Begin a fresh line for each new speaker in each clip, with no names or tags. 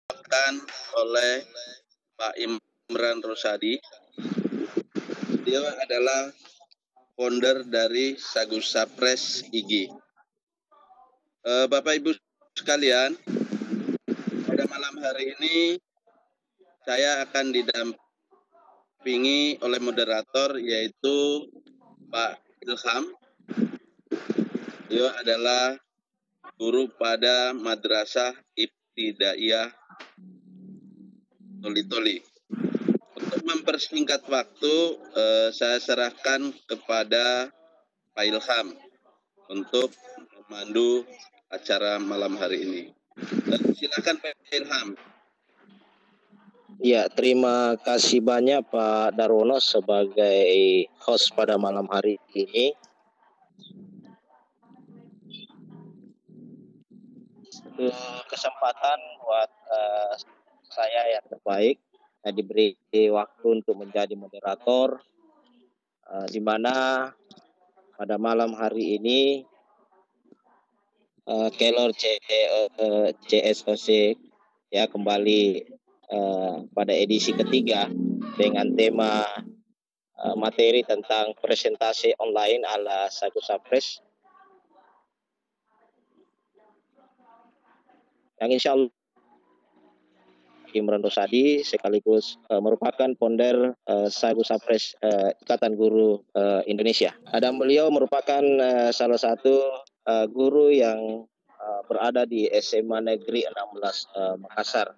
dibawakan oleh Pak Imran Rosadi. Dia adalah founder dari Sagusa Press IG. Bapak Ibu sekalian, pada malam hari ini saya akan didampingi oleh moderator yaitu Pak Ilham. Dia adalah guru pada Madrasah Ibtidaiyah Toli-Toli. Untuk mempersingkat waktu, saya serahkan kepada Pak Ilham untuk memandu acara malam hari ini. Silakan Pak Ilham.
Ya, terima kasih banyak Pak Darwono sebagai host pada malam hari ini. Kesempatan buat saya yang terbaik diberi waktu untuk menjadi moderator, di mana pada malam hari ini Kelor CSOC ya kembali pada edisi ketiga dengan tema materi tentang presentasi online ala Sagusa Press yang insya Allah Imran Rosadi sekaligus merupakan founder Sagusa Press Ikatan Guru Indonesia. Dan beliau merupakan salah satu guru yang berada di SMA Negeri 16 Makassar.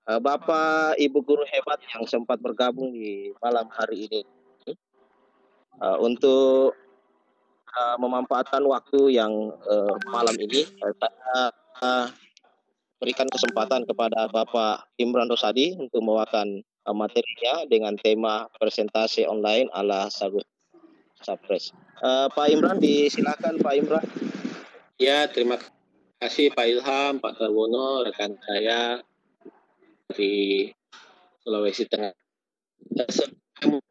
Bapak Ibu guru hebat yang sempat bergabung di malam hari ini untuk memanfaatkan waktu yang malam ini saya berikan kesempatan kepada Bapak Imran Rosadi untuk membawakan materinya dengan tema presentasi online ala Sagusa Press. Pak Imran, disilakan Pak Imran.
Ya, terima kasih Pak Ilham, Pak Darwono, rekan saya dari Sulawesi Tengah.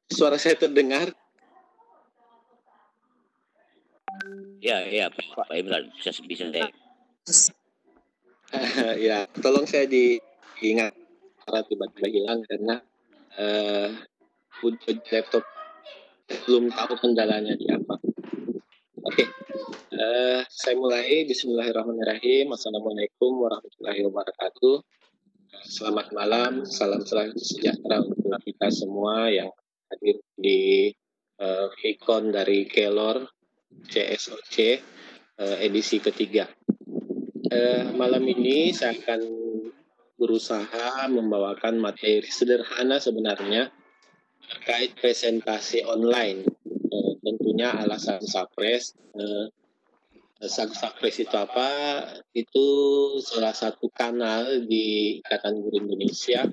Suara saya terdengar?
Ya, Pak Imran bisa saya.
Ya, tolong saya diingat karena tiba-tiba hilang karena laptop belum tahu kendalanya di apa. Oke, saya mulai. Bismillahirrahmanirrahim. Assalamualaikum warahmatullahi wabarakatuh. Selamat malam, salam sejahtera untuk kita semua yang hadir di Vicon dari Kelor CSOC edisi ketiga. Malam ini saya akan berusaha membawakan materi sederhana sebenarnya terkait presentasi online. Tentunya ala Sagusa Press. Sagusa Press itu apa? Itu salah satu kanal di Ikatan Guru Indonesia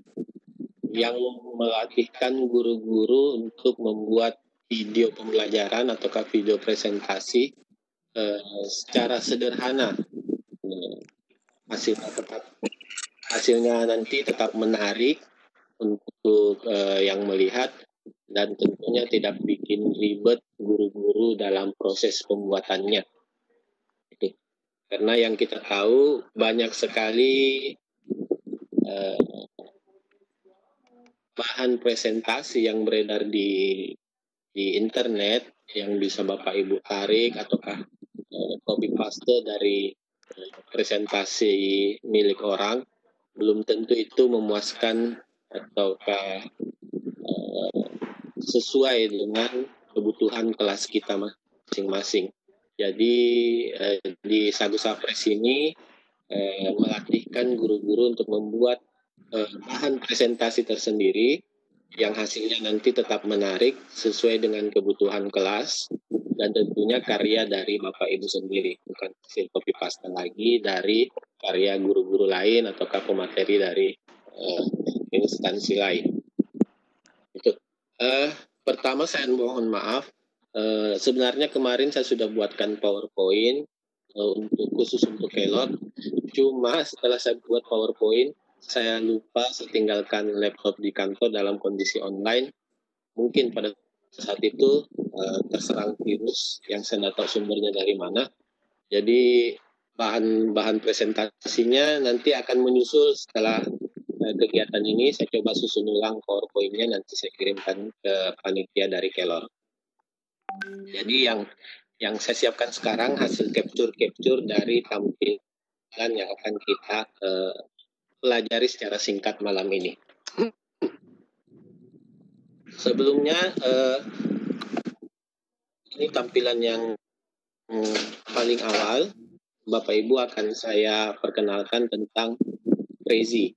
yang melatihkan guru-guru untuk membuat video pembelajaran ataukah video presentasi secara sederhana. Hasilnya nanti tetap menarik untuk yang melihat dan tentunya tidak bikin ribet guru-guru dalam proses pembuatannya. Karena yang kita tahu banyak sekali bahan presentasi yang beredar di internet yang bisa Bapak Ibu tarik ataukah copy paste dari presentasi milik orang, belum tentu itu memuaskan ataukah sesuai dengan kebutuhan kelas kita masing-masing. Jadi di Sagusa Press ini melatihkan guru-guru untuk membuat bahan presentasi tersendiri yang hasilnya nanti tetap menarik sesuai dengan kebutuhan kelas dan tentunya karya dari Bapak Ibu sendiri, bukan hasil copy paste lagi dari karya guru-guru lain ataukah pemateri dari instansi lain. Itu. Pertama saya mohon maaf, sebenarnya kemarin saya sudah buatkan PowerPoint khusus untuk Kelor, cuma setelah saya buat PowerPoint saya lupa saya tinggalkan laptop di kantor dalam kondisi online. Mungkin pada saat itu terserang virus yang saya tidak tahu sumbernya dari mana. Jadi bahan presentasinya nanti akan menyusul setelah kegiatan ini. Saya coba susun ulang PowerPoint-nya, nanti saya kirimkan ke panitia dari Kelor. Jadi yang saya siapkan sekarang hasil capture dari tampilan yang akan kita pelajari secara singkat malam ini. Sebelumnya ini tampilan yang paling awal. Bapak Ibu akan saya perkenalkan tentang Prezi.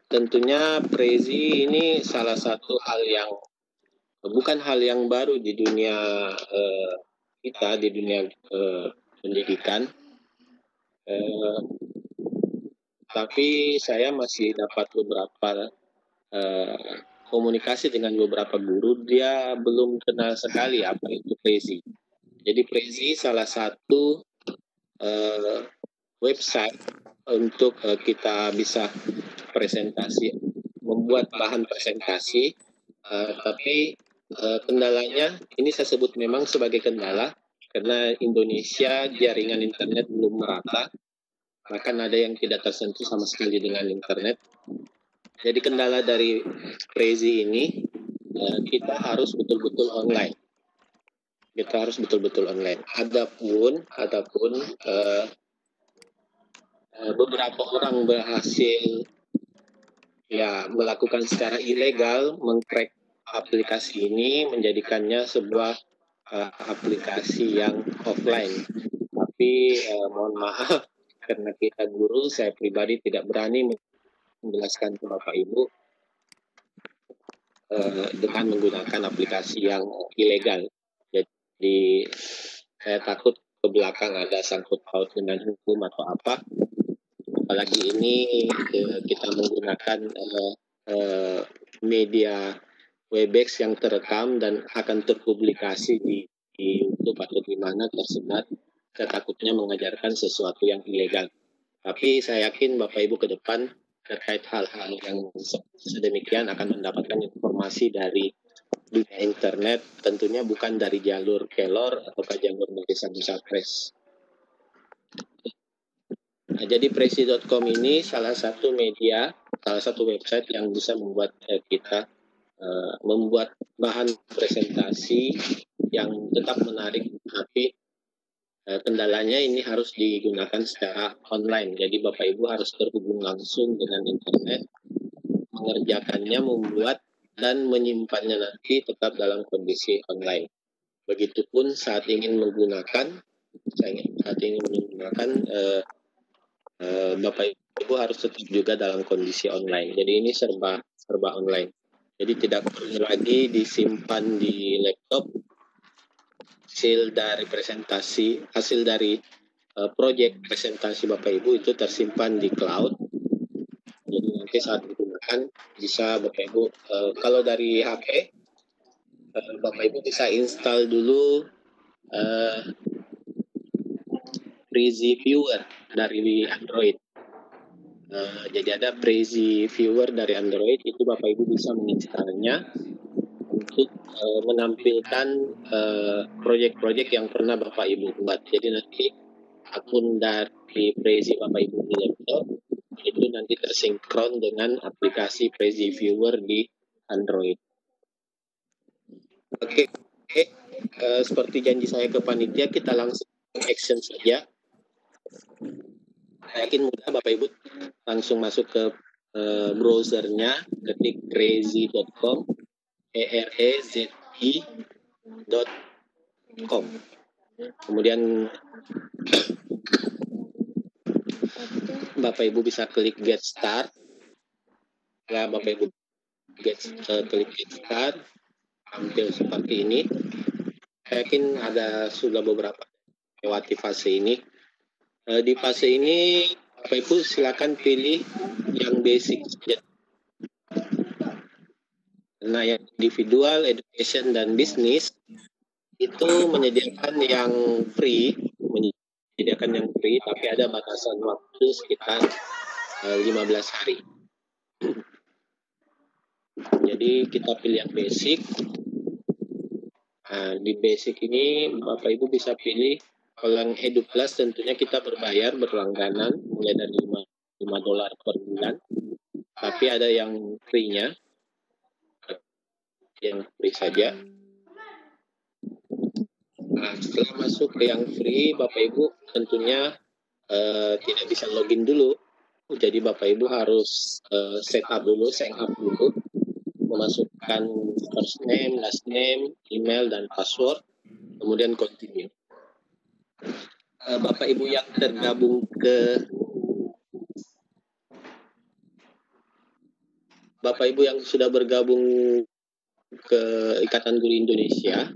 Tentunya Prezi ini salah satu hal yang bukan hal yang baru di dunia kita, di dunia pendidikan. Tapi saya masih dapat beberapa komunikasi dengan beberapa guru, dia belum kenal sekali apa itu Prezi. Jadi Prezi salah satu website untuk kita bisa presentasi, membuat bahan presentasi, tapi kendalanya, ini saya sebut memang sebagai kendala, karena Indonesia jaringan internet belum merata, bahkan ada yang tidak tersentuh sama sekali dengan internet. Jadi kendala dari Prezi ini, kita harus betul-betul online. Kita harus betul-betul online. Adapun beberapa orang berhasil melakukan secara ilegal, mengcrack aplikasi ini, menjadikannya sebuah aplikasi yang offline. Tapi mohon maaf, karena kita guru, saya pribadi tidak berani menjelaskan ke Bapak Ibu dengan menggunakan aplikasi yang ilegal. Jadi saya takut ke belakang ada sangkut paut dengan hukum atau apa. Apalagi ini kita menggunakan media Webex yang terekam dan akan terpublikasi di YouTube atau di mana tersebar. Saya takutnya mengajarkan sesuatu yang ilegal. Tapi saya yakin Bapak Ibu ke depan terkait hal-hal yang sedemikian akan mendapatkan informasi dari dunia internet, tentunya bukan dari jalur Kelor atau jalur dari Sagu Sapres. Nah, jadi prezi.com ini salah satu media, salah satu website yang bisa membuat kita membuat bahan presentasi yang tetap menarik, tapi kendalanya ini harus digunakan secara online. Jadi Bapak Ibu harus terhubung langsung dengan internet, mengerjakannya, membuat dan menyimpannya nanti tetap dalam kondisi online. Begitupun saat ingin menggunakan, Bapak Ibu harus tetap juga dalam kondisi online. Jadi ini serba online. Jadi tidak perlu lagi disimpan di laptop. Hasil dari proyek presentasi Bapak Ibu itu tersimpan di cloud. Jadi nanti saat digunakan bisa Bapak Ibu, kalau dari HP, Bapak Ibu bisa install dulu Prezi Viewer dari Android. Jadi ada Prezi Viewer dari Android, itu Bapak Ibu bisa menginstalnya untuk menampilkan proyek-proyek yang pernah Bapak Ibu buat. Jadi nanti akun dari Prezi Bapak Ibu di laptop itu nanti tersinkron dengan aplikasi Prezi Viewer di Android. Oke. Seperti janji saya ke panitia, kita langsung action saja. Saya yakin mudah Bapak Ibu langsung masuk ke browsernya, ketik prezi.com, erezi.com. Kemudian Bapak Ibu bisa klik Get Start. Ya, Bapak Ibu klik Get Start, tampil seperti ini. Saya yakin sudah beberapa lewati fase ini. Di fase ini Bapak Ibu silakan pilih yang basic saja. Nah, yang individual, education, dan bisnis itu menyediakan yang free, tapi ada batasan waktu sekitar 15 hari. Jadi kita pilih yang basic. Nah, di basic ini Bapak Ibu bisa pilih Kalau yang Edu Plus tentunya kita berbayar berlangganan mulai dari $5 per bulan. Tapi ada yang free-nya, yang free saja. Nah, setelah masuk ke yang free, Bapak Ibu tentunya tidak bisa login dulu. Jadi Bapak Ibu harus sign up dulu, memasukkan first name, last name, email, dan password, kemudian continue. Bapak Ibu yang tergabung ke Bapak Ibu yang sudah bergabung ke Ikatan Guru Indonesia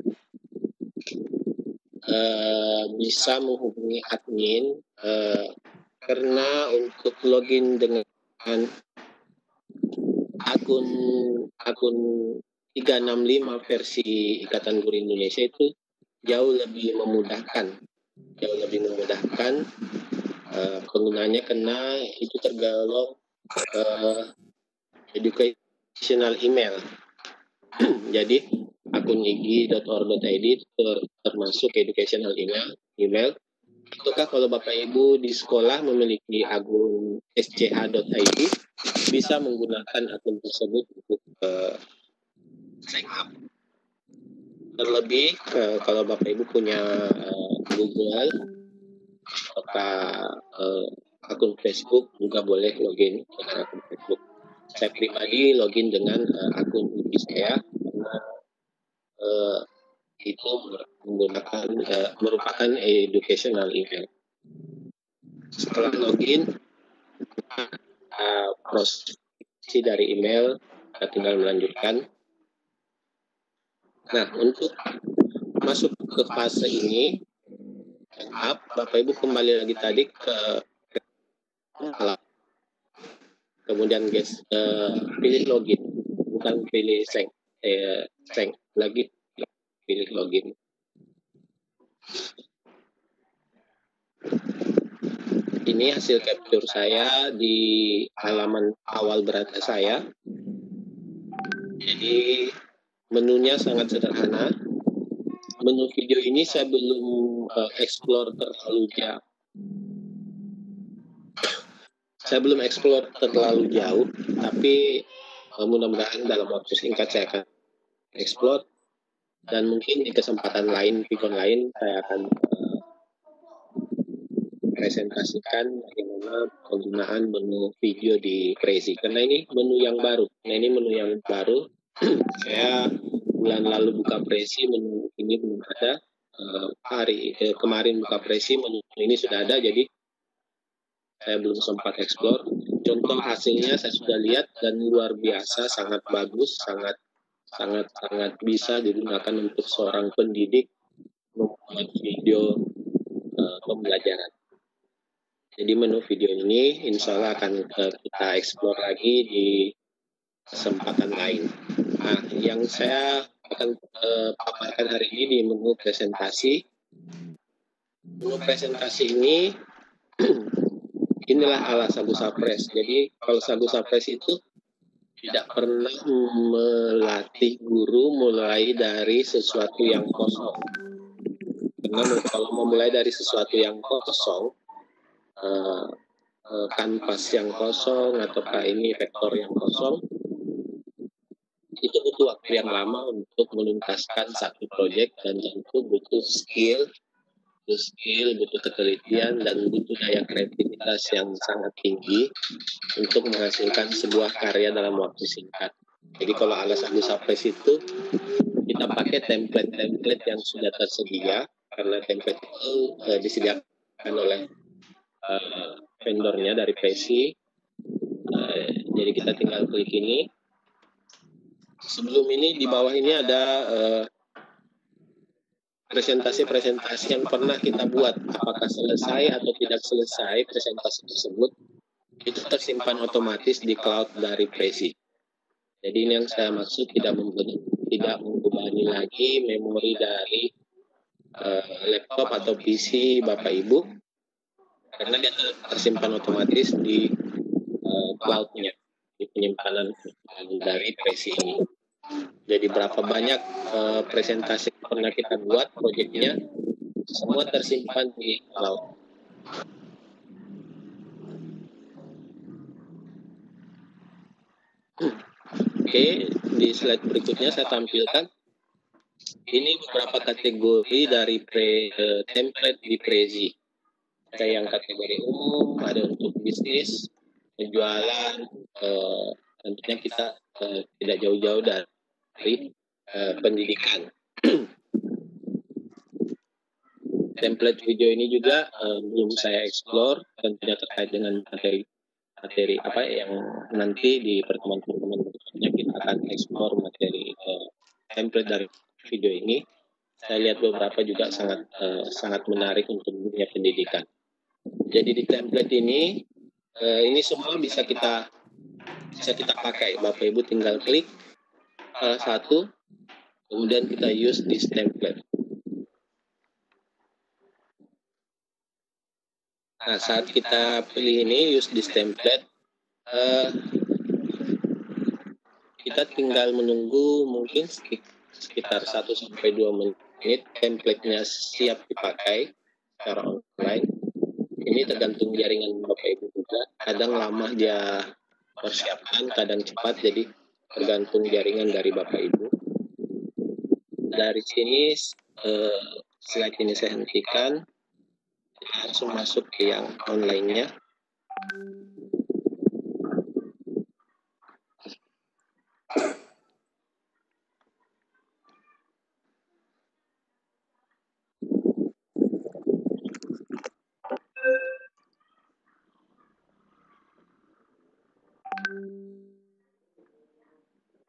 bisa menghubungi admin karena untuk login dengan akun 365 versi Ikatan Guru Indonesia itu jauh lebih memudahkan penggunanya karena itu tergolong educational email. Jadi akun igi.or.id termasuk educational email. Ataukah kalau Bapak Ibu di sekolah memiliki akun scha.id, bisa menggunakan akun tersebut untuk sign up. Terlebih kalau Bapak Ibu punya Google atau akun Facebook, juga boleh login dengan akun Facebook. Saya pribadi login dengan akun IG saya karena itu merupakan educational email. Setelah login, proses dari email tinggal melanjutkan. Nah, untuk masuk ke fase ini, Bapak Ibu kembali lagi tadi ke alat. Kemudian pilih login, bukan pilih seng lagi, pilih login. Ini hasil capture saya di halaman awal beranda saya. Jadi menunya sangat sederhana. Menu video ini saya belum explore terlalu jauh. Tapi mudah-mudahan dalam waktu singkat saya akan explore, dan mungkin di kesempatan lain, Vicon lain, saya akan presentasikan bagaimana penggunaan menu video di Prezi. Karena ini menu yang baru. Saya bulan lalu buka Prezi, menu ini belum ada. Kemarin buka Prezi, menu ini sudah ada, jadi saya belum sempat explore. Contoh hasilnya saya sudah lihat dan luar biasa, sangat bagus, sangat bisa digunakan untuk seorang pendidik membuat video pembelajaran. Jadi menu video ini insya Allah akan kita explore lagi di kesempatan lain. Nah, yang saya akan paparkan hari ini di menu presentasi. Menu presentasi ini inilah ala Sagu Sapres. Jadi kalau Sagu Sapres itu tidak pernah melatih guru mulai dari sesuatu yang kosong. Karena kalau memulai dari sesuatu yang kosong, kanvas yang kosong ataukah ini vektor yang kosong, itu butuh waktu yang lama untuk menuntaskan satu proyek, dan tentu butuh skill, butuh ketelitian, dan butuh daya kreativitas yang sangat tinggi untuk menghasilkan sebuah karya dalam waktu singkat. Jadi kalau ala Sagu Sapres itu kita pakai template yang sudah tersedia, karena template itu disediakan oleh vendornya dari Prezi. Jadi kita tinggal klik ini. Sebelum ini di bawah ini ada presentasi yang pernah kita buat. Apakah selesai atau tidak selesai presentasi tersebut, itu tersimpan otomatis di cloud dari Prezi. Jadi ini yang saya maksud, tidak membebani lagi memori dari laptop atau PC Bapak Ibu, karena dia tersimpan otomatis di cloud-nya, di penyimpanan dari Prezi ini. Jadi berapa banyak presentasi yang pernah kita buat proyeknya, Semua tersimpan di cloud. Oke, di slide berikutnya saya tampilkan ini beberapa kategori dari template di Prezi. Ada yang kategori umum, ada untuk bisnis, penjualan, tentunya kita tidak jauh-jauh dari pendidikan. Template video ini juga belum saya explore, tentunya terkait dengan materi apa yang nanti di pertemuan-pertemuan berikutnya kita akan explore materi template dari video ini. Saya lihat beberapa juga sangat menarik untuk dunia pendidikan. Jadi di template ini semua bisa kita pakai. Bapak Ibu tinggal klik salah satu, kemudian kita use this template. Nah, saat kita pilih ini use this template, kita tinggal menunggu mungkin sekitar 1-2 menit template-nya siap dipakai secara online. Ini tergantung jaringan Bapak Ibu juga. Kadang lama dia persiapkan, kadang cepat, jadi tergantung jaringan dari Bapak Ibu. Dari sini slide ini saya hentikan, langsung masuk ke yang online-nya.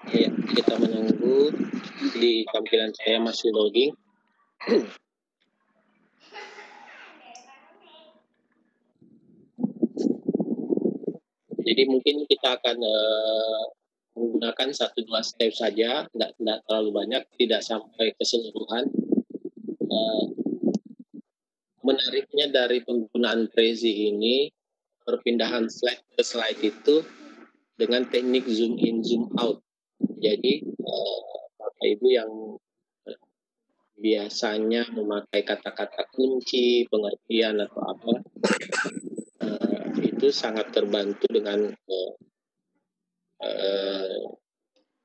Ya, kita menunggu. Di tampilan saya masih loading. Jadi mungkin kita akan menggunakan 1-2 step saja, tidak terlalu banyak, tidak sampai keseluruhan. Menariknya dari penggunaan Prezi ini, perpindahan slide ke slide itu dengan teknik zoom in, zoom out. Jadi Bapak Ibu yang biasanya memakai kata-kata kunci, pengertian atau apa, itu sangat terbantu dengan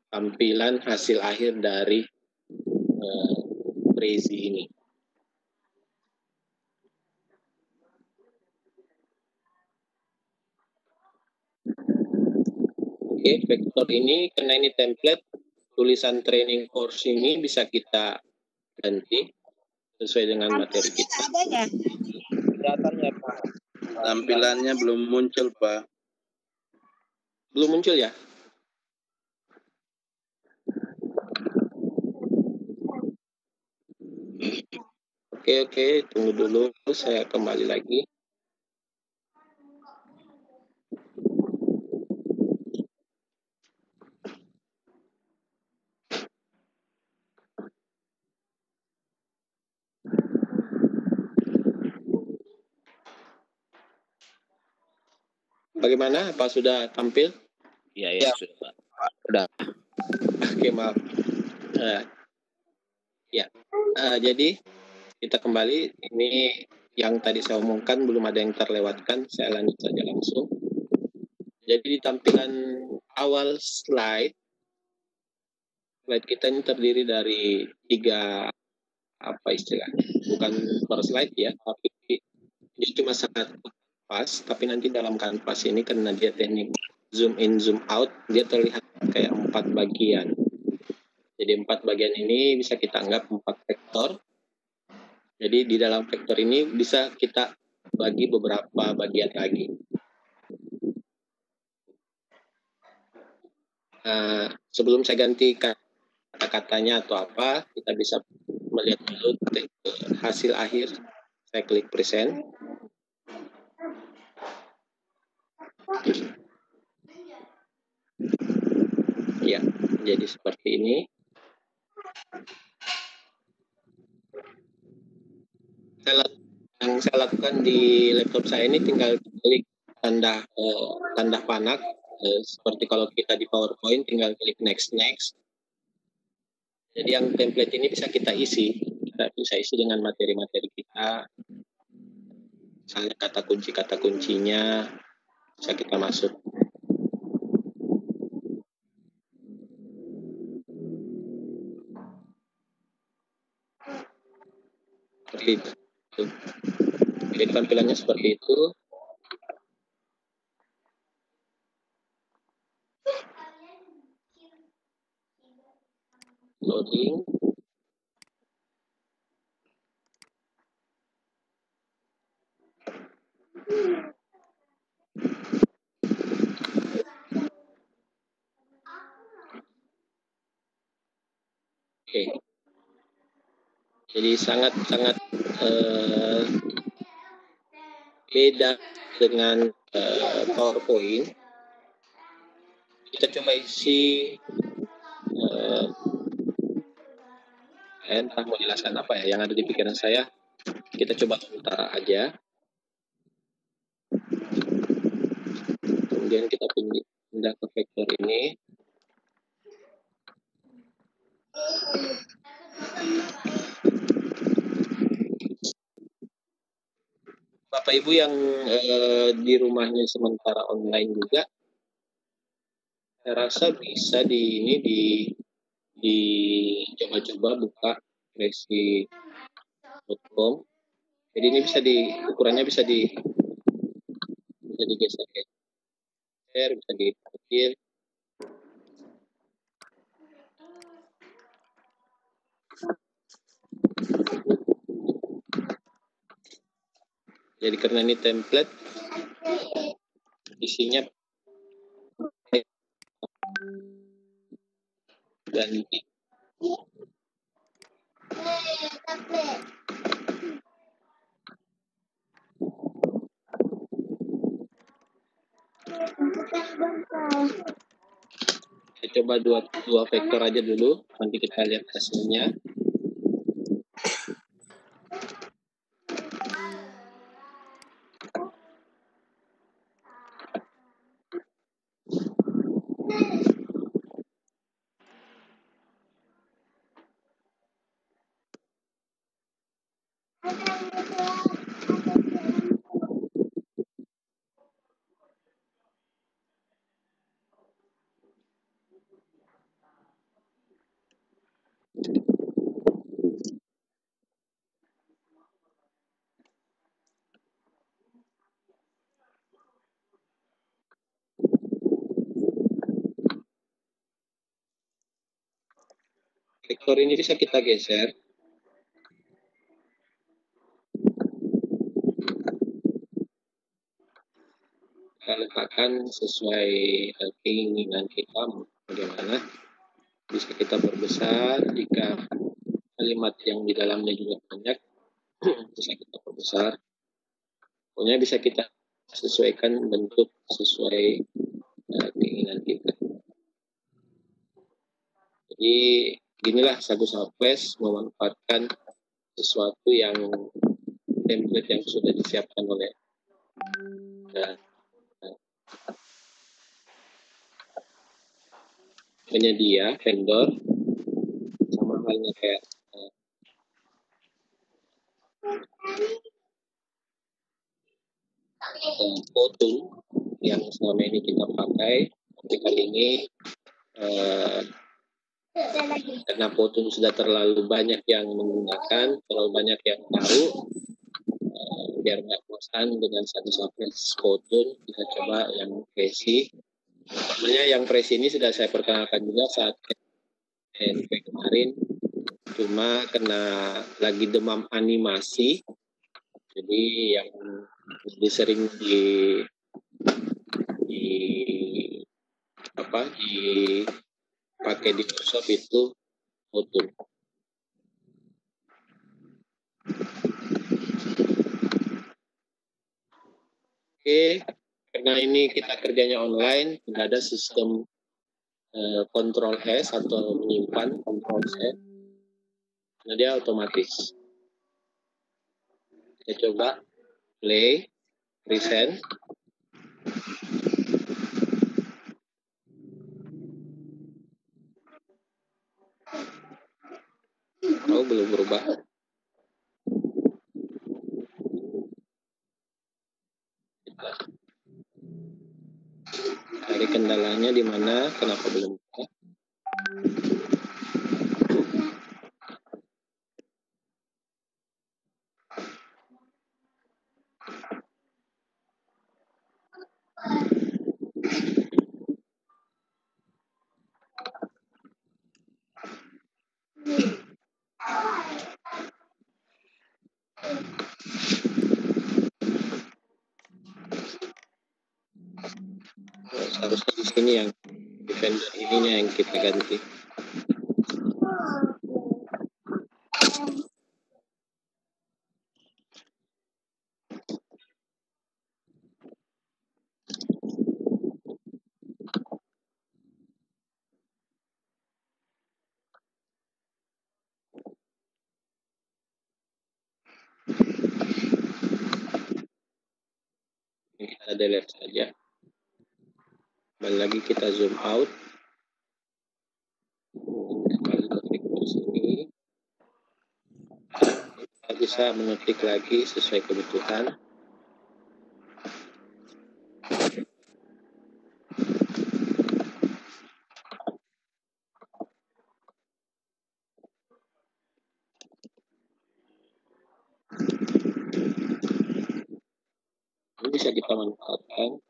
tampilan hasil akhir dari Prezi ini. Oke, vektor ini karena ini template, tulisan training course ini bisa kita ganti sesuai dengan materi kita.
Kelihatannya Pak.
Tampilannya belum muncul, Pak.
Belum muncul ya? Oke, tunggu dulu, saya kembali lagi. Bagaimana? Apa sudah tampil?
Ya, sudah Pak. Sudah.
Oke, maaf. Jadi kita kembali. Ini yang tadi saya omongkan belum ada yang terlewatkan. Saya lanjut saja langsung. Jadi di tampilan awal slide kita ini terdiri dari 3 bukan per slide ya, tapi ini cuma sangat pas. Tapi nanti dalam kanvas ini karena dia teknik zoom in, zoom out, dia terlihat kayak 4 bagian. Jadi 4 bagian ini bisa kita anggap 4 vektor. Jadi di dalam vektor ini bisa kita bagi beberapa bagian lagi. Sebelum saya ganti kata-katanya atau apa, kita bisa melihat dulu hasil akhir. Saya klik present. Ya, jadi seperti ini. Yang saya lakukan di laptop saya ini tinggal klik tanda panah, seperti kalau kita di PowerPoint tinggal klik next. Jadi yang template ini bisa kita isi. Kita kita bisa isi dengan materi-materi kita, misalnya kata kuncinya bisa kita masuk. Seperti itu. Jadi tampilannya seperti itu. Loading. Oke. Jadi sangat-sangat beda dengan PowerPoint. Kita coba isi entah mau jelaskan apa ya yang ada di pikiran saya. Kita coba sementara aja. Kemudian kita pindah ke vektor ini. Bapak Ibu yang di rumahnya sementara online juga, saya rasa bisa coba-coba buka resi.com. Jadi ini ukurannya bisa digeser, bisa dikecil. Jadi karena ini template, isinya dan kita coba dua vektor aja dulu, nanti kita lihat hasilnya. Vektor ini bisa kita geser. Kita letakkan sesuai keinginan kita, bagaimana. Bisa kita perbesar jika kalimat yang di dalamnya juga banyak, bisa kita perbesar. Pokoknya bisa kita sesuaikan bentuk sesuai keinginan kita. Jadi inilah Sagu Sapres memanfaatkan sesuatu yang template yang sudah disiapkan oleh penyedia, vendor, sama halnya kayak Powtoon yang selama ini kita pakai. Tapi kali ini karena Powtoon sudah terlalu banyak yang menggunakan, terlalu banyak yang tahu, biar nggak bosan dengan Sagu Sapres Powtoon, kita coba yang Prezi. Sebenarnya yang Prezi ini sudah saya perkenalkan juga saat NP kemarin, cuma kena lagi demam animasi, jadi yang lebih sering dipakai di Microsoft itu Powtoon. Oke, karena ini kita kerjanya online, tidak ada sistem Ctrl S atau menyimpan Ctrl Z, nah dia otomatis. Kita coba play, present. Oh, belum berubah. cari kendalanya di mana, kenapa belum buka. Harusnya di sini yang defender ininya yang kita ganti. Ini kita delete saja. Kembali lagi kita zoom out. Kembali ke fitur sini. Kita bisa mengetik lagi sesuai kebutuhan. Ini bisa kita manfaatkan.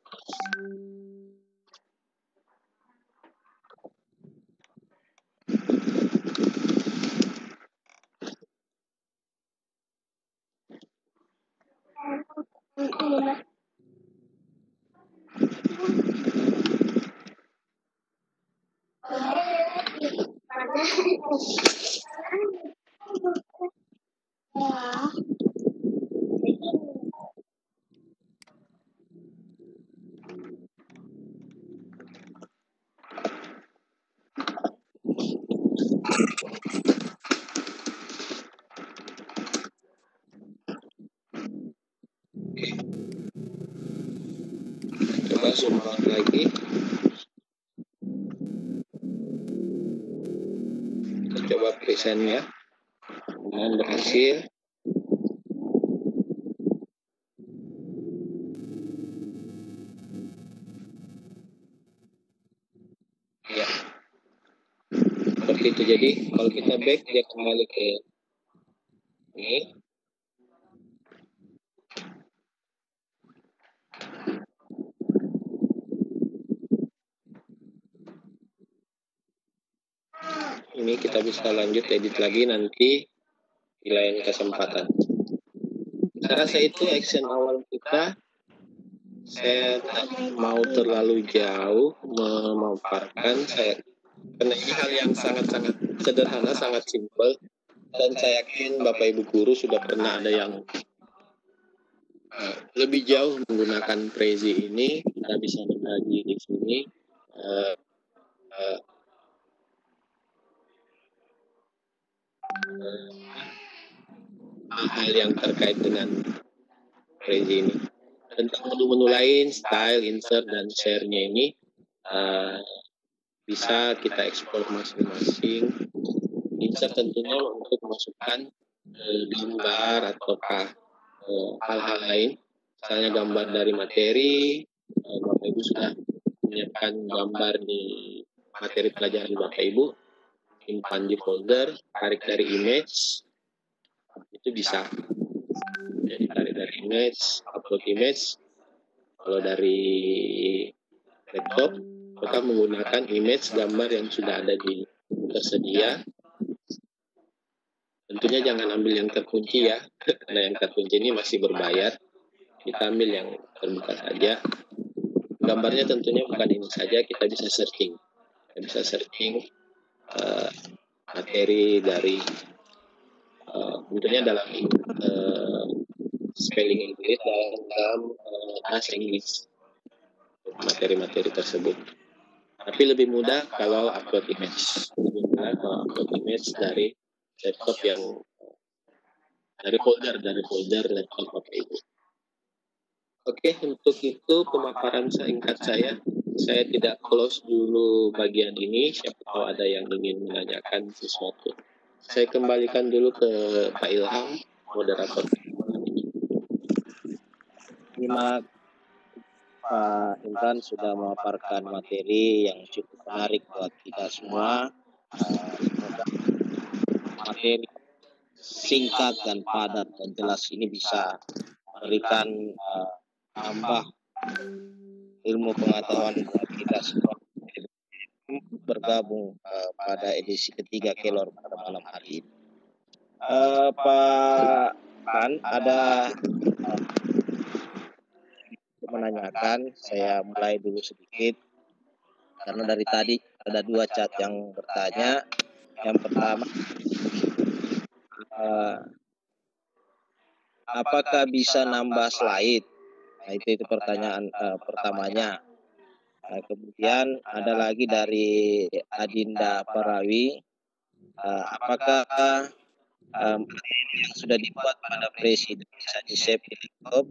Coba zoom out lagi. Kita coba presentnya. Dan berhasil. Ya. Seperti itu. Jadi kalau kita back dia kembali ke ini. Ini kita bisa lanjut edit lagi nanti di lain kesempatan. Saya rasa itu action awal kita. Saya tak mau terlalu jauh memaparkan karena ini hal yang sangat-sangat sederhana, sangat simpel, dan saya yakin Bapak Ibu guru sudah pernah ada yang lebih jauh menggunakan Prezi ini. Kita bisa berbagi di sini. Hal yang terkait dengan Prezi ini. Tentang menu-menu lain, style, insert, dan share-nya ini bisa kita ekspor masing-masing. Insert tentunya untuk memasukkan gambar ataukah hal-hal lain. Misalnya gambar dari materi, Bapak Ibu sudah menyiapkan gambar di materi pelajaran Bapak Ibu, simpan di folder, tarik dari image, itu bisa. Jadi tarik dari image, upload image. Kalau dari laptop, maka menggunakan image gambar yang sudah ada di tersedia. Tentunya jangan ambil yang terkunci ya, karena yang terkunci ini masih berbayar. Kita ambil yang terbuka saja. Gambarnya tentunya bukan ini saja, kita bisa searching. Kita bisa searching materi dari tentunya dalam spelling Inggris dalam bahasa Inggris materi-materi tersebut. Tapi lebih mudah kalau upload image. Lebih mudah kalau upload image dari laptop yang dari folder laptop Bapak Ibu. Oke, untuk itu pemaparan singkat saya tidak close dulu bagian ini. Siapa tahu ada yang ingin menanyakan sesuatu. Saya kembalikan dulu ke Pak Ilham, moderator.
Pak Imran sudah memaparkan materi yang cukup menarik buat kita semua. Semoga materi singkat dan padat dan jelas ini bisa memberikan tambah ilmu pengetahuan buat kita semua bergabung pada edisi ketiga Kelor pada malam hari ini. Pak Pan, ada menanyakan, saya mulai dulu sedikit karena dari tadi ada 2 chat yang bertanya. Yang pertama, apakah bisa nambah slide? Nah, itu pertanyaan pertamanya. Kemudian ada lagi dari Adinda Parawi, apakah materi yang sudah dibuat pada presiden bisa di-save di laptop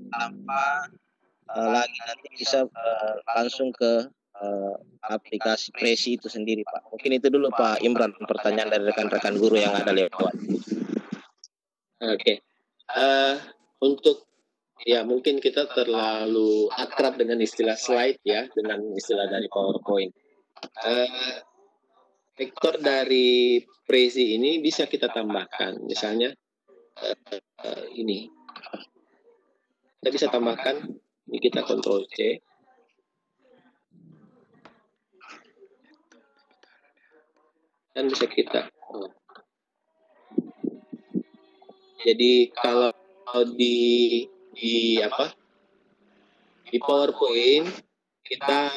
tanpa lagi nanti bisa langsung ke aplikasi Presi itu sendiri, Pak? Mungkin itu dulu Pak Imran, pertanyaan dari rekan-rekan guru yang ada lewat.
Oke. Untuk ya mungkin kita terlalu akrab dengan istilah slide ya, dengan istilah dari PowerPoint. Vektor dari Prezi ini bisa kita tambahkan, misalnya ini. Kita bisa tambahkan, ini kita Ctrl C. Dan bisa kita. Jadi kalau di PowerPoint kita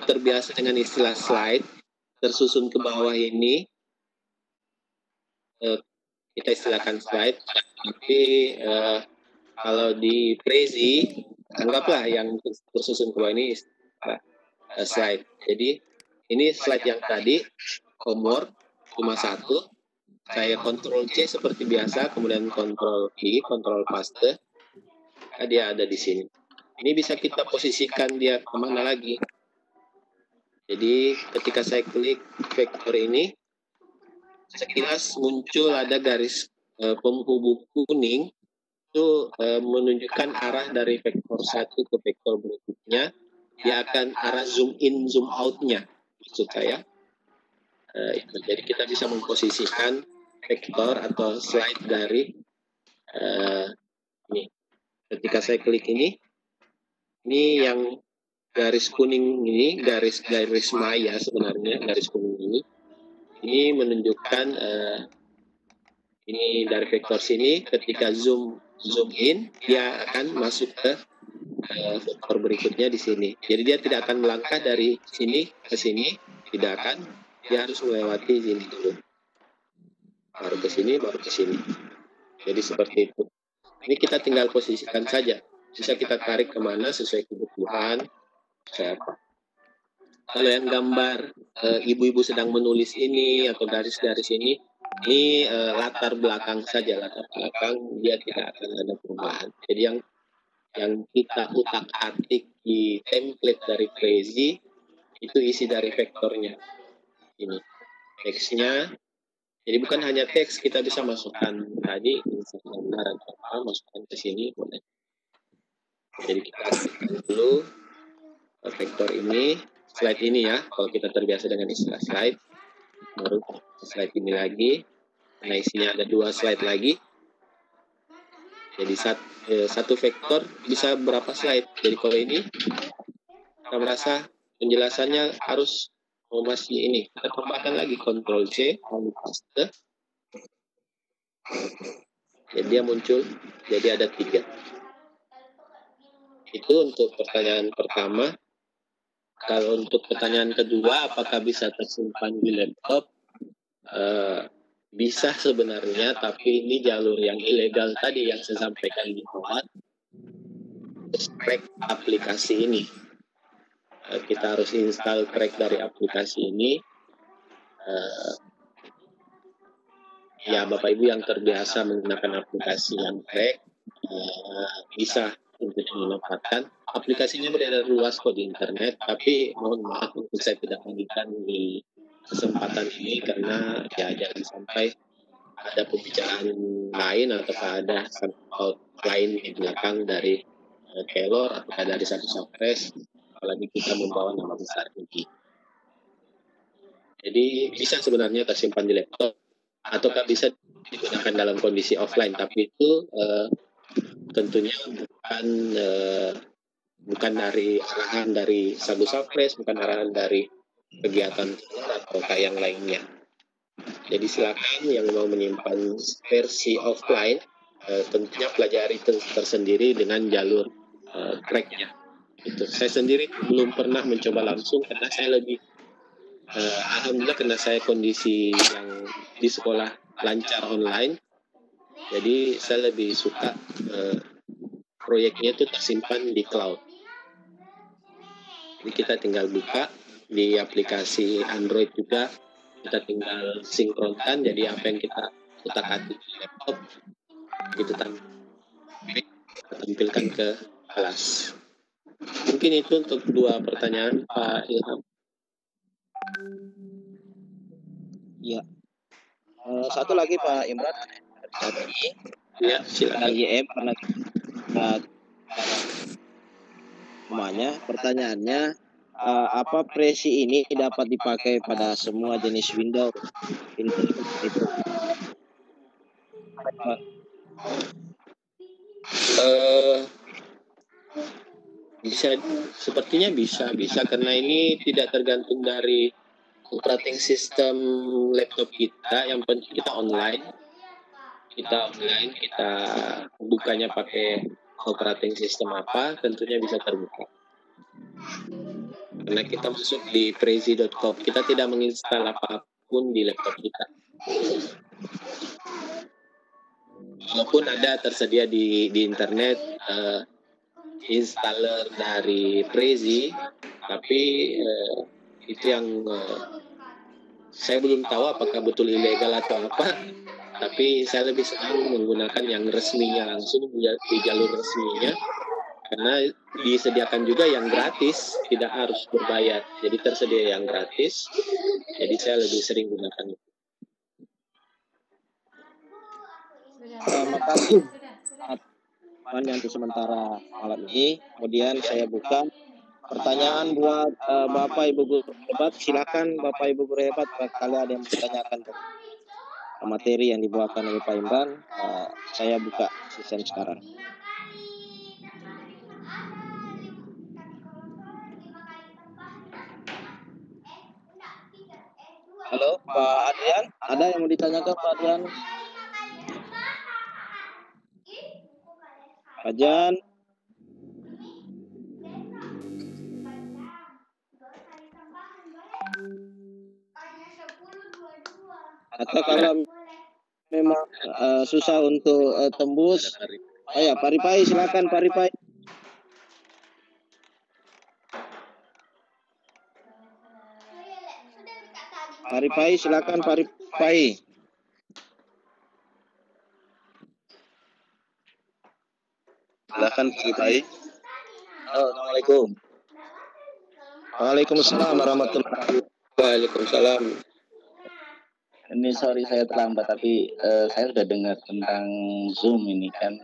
terbiasa dengan istilah slide, tersusun ke bawah ini kita istilahkan slide, tapi kalau di Prezi anggaplah yang tersusun ke bawah ini slide. Jadi ini slide yang tadi Komor cuma 1, saya Ctrl C seperti biasa, kemudian Ctrl I, Ctrl paste, dia ada di sini. Ini bisa kita posisikan dia kemana lagi. Jadi ketika saya klik vektor ini, sekilas muncul ada garis penghubung kuning, itu menunjukkan arah dari vektor 1 ke vektor berikutnya. Dia akan arah zoom in, zoom out-nya, maksud saya. Jadi kita bisa memposisikan vektor atau slide dari ini. Ketika saya klik ini yang garis kuning ini, garis maya sebenarnya, garis kuning ini menunjukkan ini dari vektor sini. Ketika zoom in, dia akan masuk ke vektor berikutnya di sini. Jadi dia tidak akan melangkah dari sini ke sini, tidak akan. Dia harus melewati sini dulu, baru ke sini, baru ke sini. Jadi seperti itu. Ini kita tinggal posisikan saja. Bisa kita tarik kemana sesuai kebutuhan. Kalau yang gambar ibu-ibu sedang menulis ini atau garis-garis ini latar belakang saja, latar belakang, dia tidak akan ada perubahan. Jadi yang kita utak-atik di template dari Prezi itu isi dari vektornya. Ini teksnya. Jadi bukan hanya teks, kita bisa masukkan tadi gambar atau apa, masukkan ke sini boleh. Jadi kita aktifkan dulu vektor ini, slide ini ya, kalau kita terbiasa dengan istilah slide, baru slide ini lagi. Nah isinya ada 2 slide lagi. Jadi satu vektor bisa berapa slide. Jadi kalau ini kita merasa penjelasannya harus masih ini, kita tambahkan lagi Ctrl C, lalu paste. Jadi dia muncul, jadi ada 3. Itu untuk pertanyaan pertama. Kalau untuk pertanyaan kedua, apakah bisa tersimpan di laptop? Bisa sebenarnya, tapi ini jalur yang ilegal tadi yang saya sampaikan di awal. Crack aplikasi ini. Kita harus install crack dari aplikasi ini. Ya Bapak Ibu yang terbiasa menggunakan aplikasi yang crack bisa untuk dimanfaatkan. Aplikasinya beredar luas kok di internet, tapi mohon maaf untuk saya tidak bagikan di kesempatan ini karena ya jangan sampai ada pembicaraan lain atau ada lain di belakang dari Taylor atau dari satu Sapres, apalagi kita membawa nama besar ini. Jadi bisa sebenarnya tersimpan di laptop ataukah bisa digunakan dalam kondisi offline, tapi itu tentunya bukan dari arahan dari Sagu Sapres, bukan arahan dari kegiatan atau yang lainnya. Jadi silakan yang mau menyimpan versi offline, tentunya pelajari tersendiri dengan jalur tracknya. Itu saya sendiri belum pernah mencoba langsung karena saya lebih alhamdulillah karena saya kondisi yang di sekolah lancar online, jadi saya lebih suka proyeknya itu tersimpan di cloud. Jadi kita tinggal buka di aplikasi Android juga, kita tinggal sinkronkan, jadi apa yang kita utak-atik di laptop kita tampilkan ke kelas. Mungkin itu untuk 2 pertanyaan Pak Ilham.
Ya. Satu lagi Pak Imran.
Ya, silakan.
YM pernah semuanya. Pertanyaannya, apa Prezi ini dapat dipakai pada semua jenis Windows?
Bisa, sepertinya bisa karena ini tidak tergantung dari operating system laptop kita, yang penting kita online, kita bukanya pakai operating system apa, tentunya bisa terbuka. Karena kita masuk di prezi.com, kita tidak menginstal apapun di laptop kita. Walaupun ada tersedia di internet installer dari Prezi, tapi itu yang saya belum tahu apakah betul ilegal atau apa, tapi saya lebih senang menggunakan yang resminya langsung di jalur resminya, karena disediakan juga yang gratis, tidak harus berbayar, jadi tersedia yang gratis, jadi saya lebih sering gunakan itu.
Terima kasih yang untuk sementara malam ini. Kemudian saya buka pertanyaan buat Bapak Ibu guru hebat. Silakan Bapak Ibu guru hebat, barangkali ada yang bertanyakan materi yang dibawakan oleh Pak Imran. Saya buka session sekarang. Halo Pak Adrian, ada yang mau ditanyakan Pak Adrian? Pak Jan. Atau kalau memang susah untuk tembus, ya Pak Ripai, silakan Pak Ripai. Pak Ripai, silakan Pak Ripai.
Silakan Pak Ripai.
Assalamualaikum. Waalaikumsalam warahmatullahi wabarakatuh.
Waalaikumsalam.
Ini sorry saya terlambat, tapi saya sudah dengar tentang Zoom ini kan,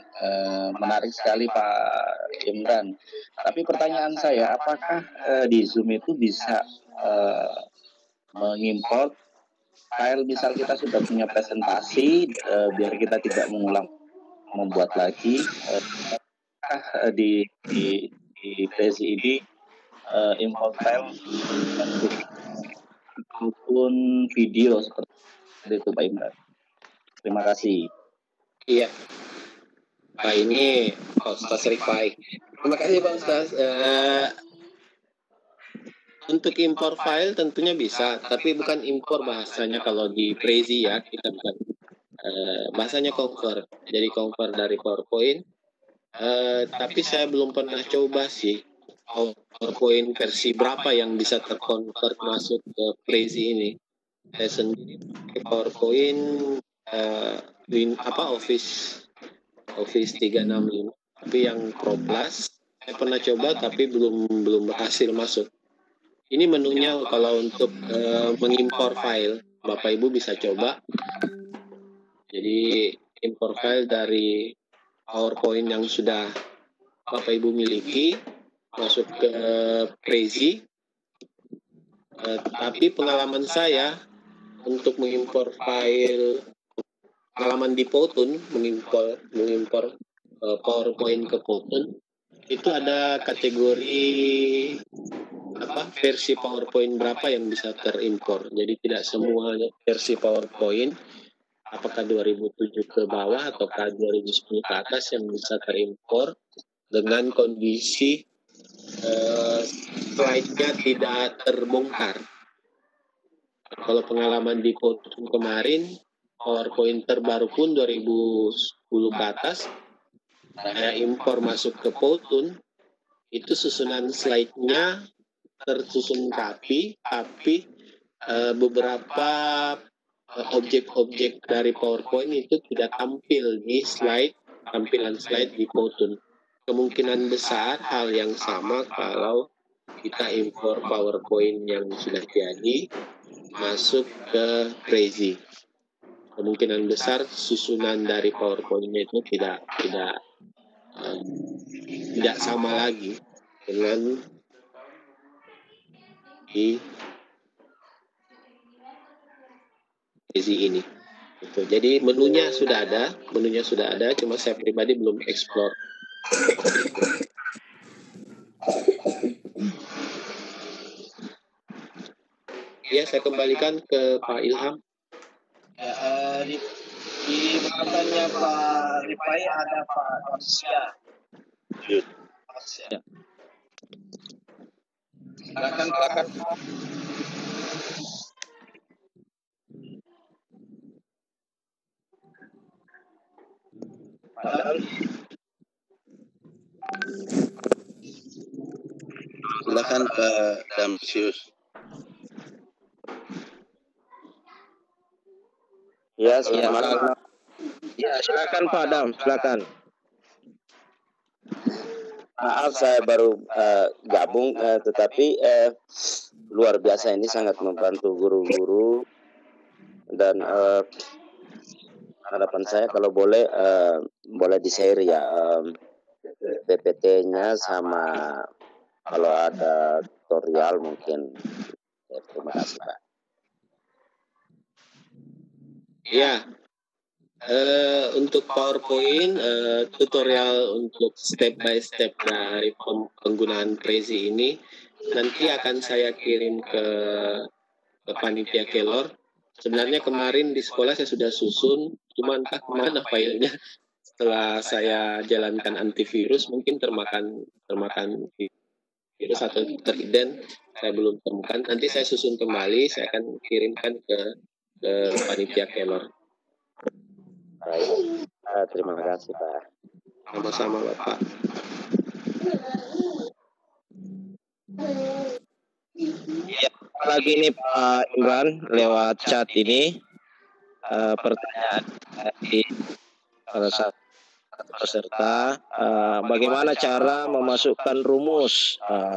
menarik sekali Pak Imran. Tapi pertanyaan saya, apakah di Zoom itu bisa mengimport file, misal kita sudah punya presentasi, biar kita tidak mengulang membuat lagi, di Prezi ini import file maupun video seperti itu Pak Imran. Terima kasih.
Iya, Pak ini Ustaz Rifai. Terima kasih Pak Ustaz. Untuk impor file tentunya bisa, tapi bukan impor bahasanya kalau di Prezi ya, kita bukan bahasanya convert. Jadi convert dari PowerPoint. Tapi saya belum pernah coba sih PowerPoint versi berapa yang bisa terkonvert masuk ke Prezi ini. Saya sendiri pakai PowerPoint Office 365, tapi yang Pro Plus saya pernah coba tapi belum berhasil masuk. Ini menunya kalau untuk mengimpor file, Bapak Ibu bisa coba. Jadi import file dari PowerPoint yang sudah Bapak Ibu miliki, masuk ke Prezi. Tapi pengalaman saya untuk mengimpor file pengalaman di Powtoon, mengimpor PowerPoint ke Powtoon, itu ada kategori versi PowerPoint berapa yang bisa terimpor. Jadi tidak semua versi PowerPoint apakah 2007 ke bawah ataukah 2010 ke atas yang bisa terimpor dengan kondisi slide-nya tidak terbongkar. Kalau pengalaman di Powtoon kemarin, PowerPoint terbaru pun 2010 ke atas, saya impor masuk ke Powtoon, itu susunan slide-nya tersusun rapi, tapi beberapa objek-objek dari PowerPoint itu tidak tampil di tampilan slide di Powtoon. Kemungkinan besar hal yang sama kalau kita impor PowerPoint yang sudah jadi masuk ke Prezi. Kemungkinan besar susunan dari PowerPoint-nya itu tidak sama lagi dengan di Prezi ini. Jadi menunya sudah ada, cuma saya pribadi belum explore. Ya, saya kembalikan ke Pak Ilham.
Ya, di belakangnya Pak Rifai ada Pak Marsya. Silakan.
Silakan Pak Damsius.
Ya, silakan Pak Dam, silakan.
Maaf saya baru gabung, tetapi luar biasa ini sangat membantu guru-guru dan harapan saya kalau boleh di-share ya PPT-nya sama kalau ada tutorial mungkin. Ya, terima kasih Pak.
Ya, untuk PowerPoint tutorial untuk step by step dari penggunaan Prezi ini nanti akan saya kirim ke panitia Kelor. Sebenarnya kemarin di sekolah saya sudah susun, cuma entah kemana filenya. Setelah saya jalankan antivirus mungkin termakan virus atau terhidden, saya belum temukan. Nanti saya susun kembali, saya akan kirimkan ke panitia Kelor.
Baik, terima kasih Pak.
Sama-sama Bapak.
Ya, lagi ini Pak Imran lewat chat ini pertanyaan dari salah satu peserta, bagaimana cara memasukkan rumus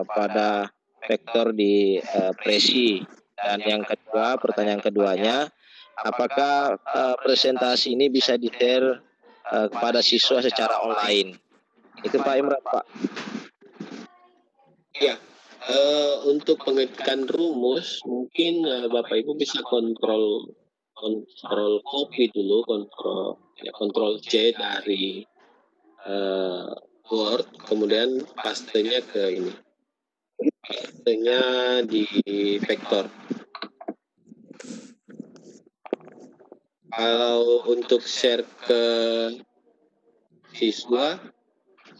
pada vektor di Prezi, dan yang kedua, pertanyaan keduanya, apakah presentasi ini bisa di-share kepada siswa secara online? Itu Pak Imran, Pak.
Ya, untuk pengetikan rumus mungkin Bapak Ibu bisa kontrol copy dulu, kontrol C dari Word, kemudian pastenya ke ini, pastenya di vektor. Kalau untuk share ke siswa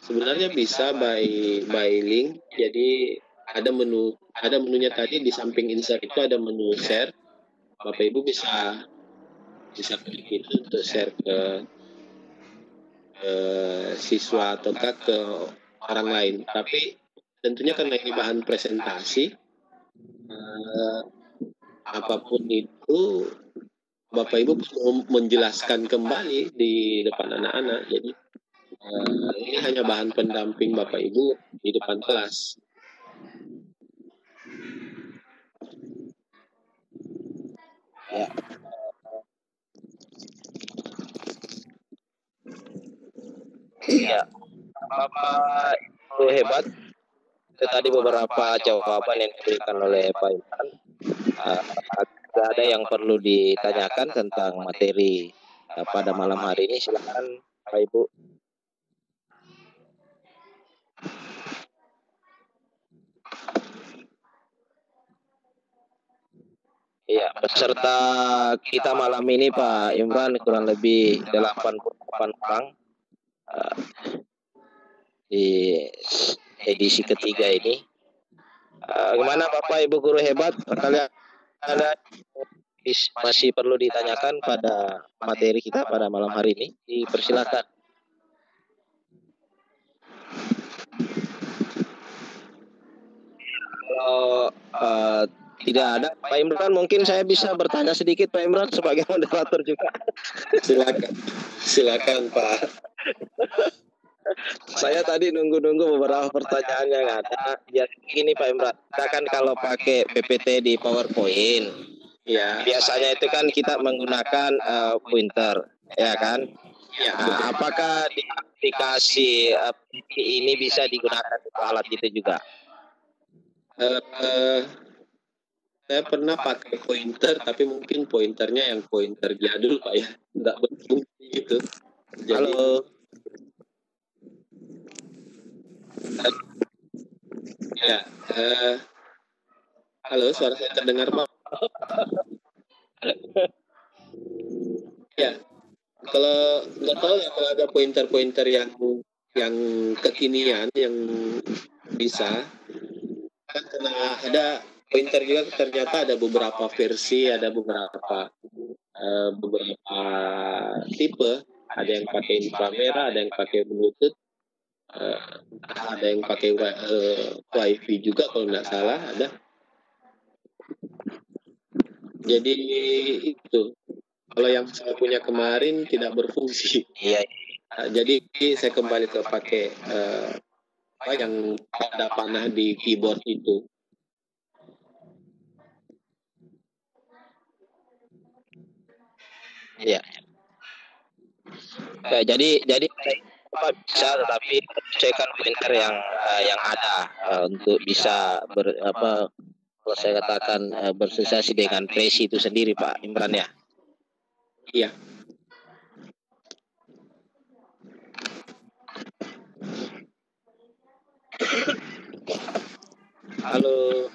sebenarnya bisa by link. Jadi ada menunya tadi di samping insert itu ada menu share. Bapak Ibu bisa klik itu untuk share ke siswa ataukah ke orang lain. Tapi tentunya karena ini bahan presentasi, apapun itu Bapak Ibu menjelaskan kembali di depan anak-anak. Jadi ini hanya bahan pendamping Bapak Ibu di depan kelas.
Ya. Ya. Bapak Ibu hebat. Itu tadi beberapa jawaban yang diberikan oleh Pak Imran. Tidak ada yang perlu ditanyakan tentang materi pada malam hari ini. Silakan Pak Ibu. Iya, peserta kita malam ini Pak Imran kurang lebih 88 orang di edisi ketiga ini. Gimana Bapak Ibu guru hebat? Kalian ada masih perlu ditanyakan pada materi kita pada malam hari ini? Dipersilakan. Kalau tidak ada, Pak Imran, mungkin saya bisa bertanya sedikit Pak Imran sebagai moderator juga.
Silakan Pak.
Saya tadi nunggu beberapa pertanyaan yang ada. Ya gini Pak Imran, kita kan kalau pakai PPT di PowerPoint, ya biasanya itu kan kita menggunakan pointer, ya kan? Ya, apakah di aplikasi ini bisa digunakan untuk alat itu juga?
Saya pernah pakai pointer, tapi mungkin pointernya yang pointer jadul Pak ya, nggak berfungsi gitu. Jadi,
halo.
Ya, halo, suara saya terdengar Pak? Ya, kalau nggak tahu ya kalau ada pointer-pointer yang kekinian yang bisa, kan karena ada pointer juga ternyata ada beberapa versi, ada beberapa tipe, ada yang pakai inframerah, ada yang pakai Bluetooth, ada yang pakai Wi-Fi juga kalau nggak salah ada. Jadi itu kalau yang saya punya kemarin tidak berfungsi.
Iya.
Jadi saya kembali ke pakai yang ada panah di keyboard itu.
Iya. Ya, jadi Pak bisa, tetapi sesuaikan pointer yang ada untuk bisa kalau saya katakan bersosialisasi dengan presi itu sendiri Pak Imran ya.
Iya.
Halo.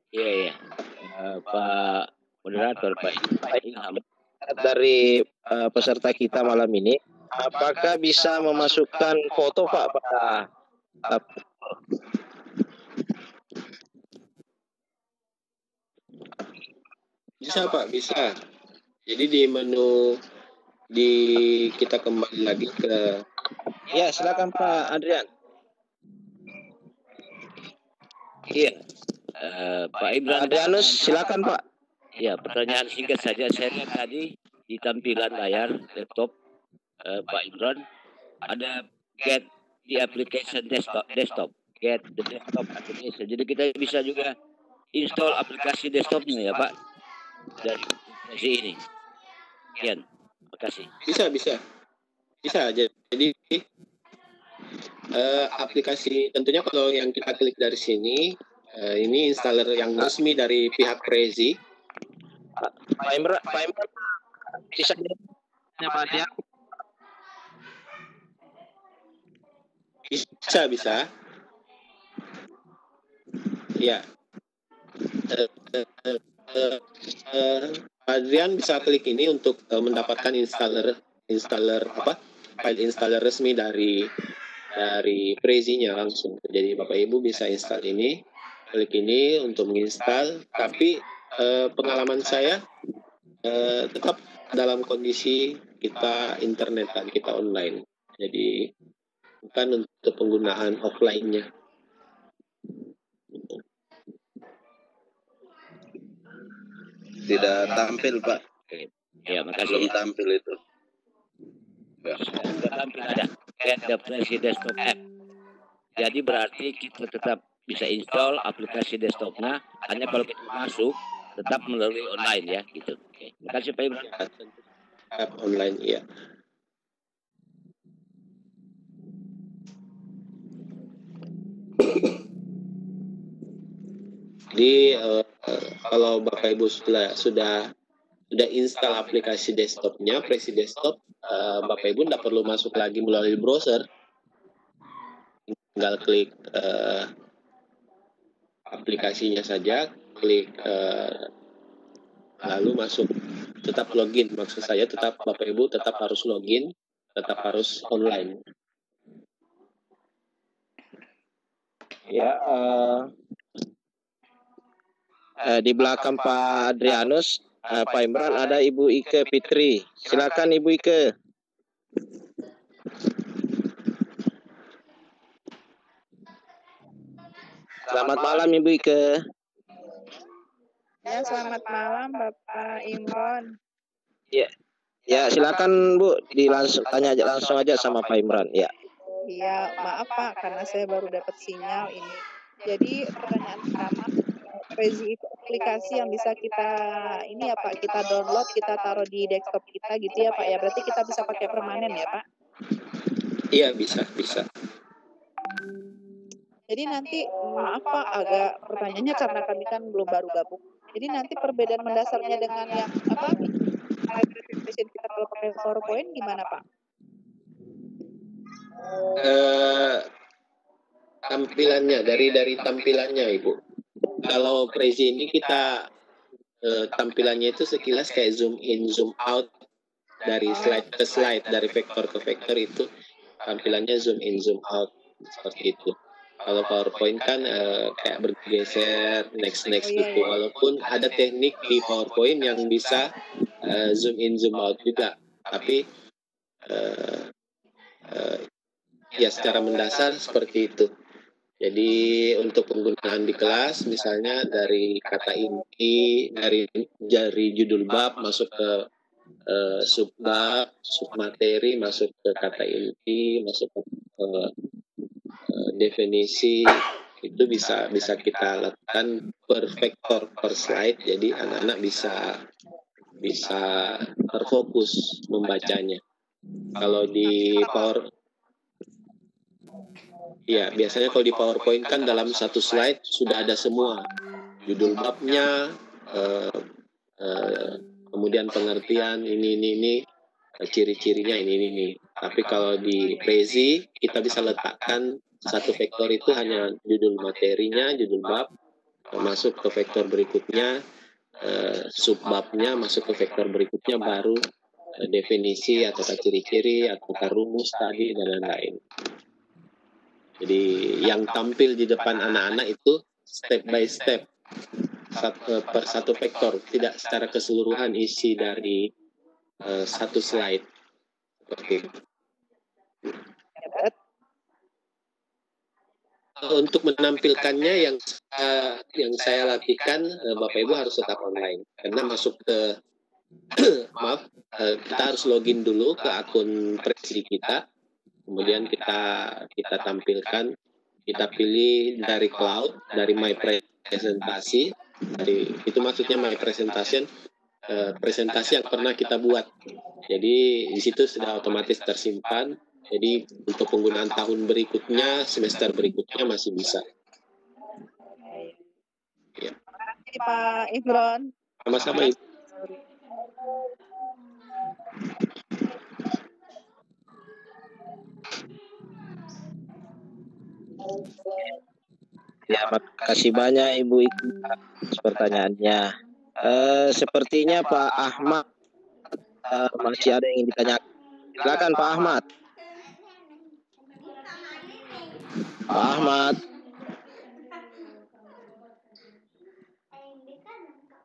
Iya. Pak moderator Pak Ilham, dari peserta kita malam ini, apakah bisa memasukkan foto Pak pada
Bisa Pak, bisa. Jadi di menu kita kembali lagi ke.
Ya, silakan Pak Adrian. Iya. Pak Imran Adrianus, silakan Pak.
Ya, pertanyaan singkat saja. Saya lihat tadi di tampilan layar laptop Pak Imran ada get the application desktop, get the desktop application. Jadi kita bisa juga install aplikasi desktopnya ya Pak dari aplikasi ini. Sekian, terima kasih.
Bisa. Jadi aplikasi tentunya kalau yang kita klik dari sini, ini installer yang resmi dari pihak Prezi.
Pak Imran bisa Pak dia?
Bisa. Ya. Adrian bisa klik ini untuk mendapatkan installer file installer resmi dari Prezi-nya langsung. Jadi Bapak Ibu bisa install ini, klik ini untuk menginstal. Tapi pengalaman saya tetap dalam kondisi kita internetan, kita online. Jadi bukan untuk penggunaan offline-nya.
Tidak tampil Pak.
Ya, makasih.
Belum tampil itu. Ya.
Sudah tampil ada get the Prezi desktop app. Jadi berarti kita tetap bisa install aplikasi desktopnya, hanya kalau kita masuk tetap melalui online ya gitu. Oke. Terima kasih Pak Imran.
online, ya. Jadi kalau Bapak Ibu sudah install aplikasi desktopnya, Prezi Desktop, Bapak Ibu tidak perlu masuk lagi melalui browser, tinggal klik aplikasinya saja, klik lalu masuk, tetap login. Maksud saya tetap Bapak Ibu tetap harus login, tetap harus online.
Ya, di belakang Pak Adrianus, Pak Imran, ada Ibu Ike Fitri. Silakan Ibu Ike. Selamat malam Ibu Ike.
Ya, selamat malam Bapak Imron.
Ya, silakan Bu, tanya langsung aja sama Pak Imran. Ya.
Iya, maaf Pak, karena saya baru dapat sinyal ini. Jadi pertanyaan pertama, Prezi itu aplikasi yang bisa kita ini ya Pak, kita download, kita taruh di desktop kita gitu ya Pak ya. Berarti kita bisa pakai permanen ya Pak?
Iya, bisa.
Jadi nanti maaf Pak, agak pertanyaannya karena kami kan belum baru gabung. Jadi nanti perbedaan mendasarnya dengan yang apa? Presentation kita kalau pakai PowerPoint gimana Pak?
Tampilannya dari tampilannya Ibu. Kalau Prezi ini kita tampilannya itu sekilas kayak zoom in, zoom out, dari slide ke slide, dari vektor ke vektor, itu tampilannya zoom in, zoom out seperti itu. Kalau PowerPoint kan kayak bergeser, next gitu. Walaupun ada teknik di PowerPoint yang bisa zoom in, zoom out juga, tapi ya secara mendasar seperti itu. Jadi untuk penggunaan di kelas, misalnya dari kata inti, dari judul bab masuk ke subbab, submateri masuk ke kata inti, masuk ke definisi, itu bisa kita lakukan per vektor, per slide. Jadi anak-anak bisa terfokus membacanya. Kalau di biasanya kalau di PowerPoint kan dalam satu slide sudah ada semua judul babnya, kemudian pengertian ini, ciri-cirinya ini. Tapi kalau di Prezi kita bisa letakkan satu vektor itu hanya judul materinya, judul bab, masuk ke vektor berikutnya, subbabnya masuk ke vektor berikutnya, baru definisi atau ciri-ciri atau rumus tadi dan lain-lain. Jadi yang tampil di depan anak-anak itu step by step, per satu vektor, tidak secara keseluruhan isi dari satu slide seperti itu. Untuk menampilkannya yang saya latihkan, Bapak Ibu harus tetap online karena masuk ke kita harus login dulu ke akun Prezi kita. Kemudian kita tampilkan, kita pilih dari cloud, dari my presentasi, itu maksudnya my presentation, presentasi yang pernah kita buat. Jadi di situ sudah otomatis tersimpan. Jadi untuk penggunaan tahun berikutnya, semester berikutnya masih bisa. Ya.
Terima kasih Pak Imron.
Sama-sama Ibu.
Ya, makasih banyak Ibu Ike atas pertanyaannya. Sepertinya Pak Ahmad masih ada yang ingin ditanyakan. Silakan Pak Ahmad. Pak Ahmad.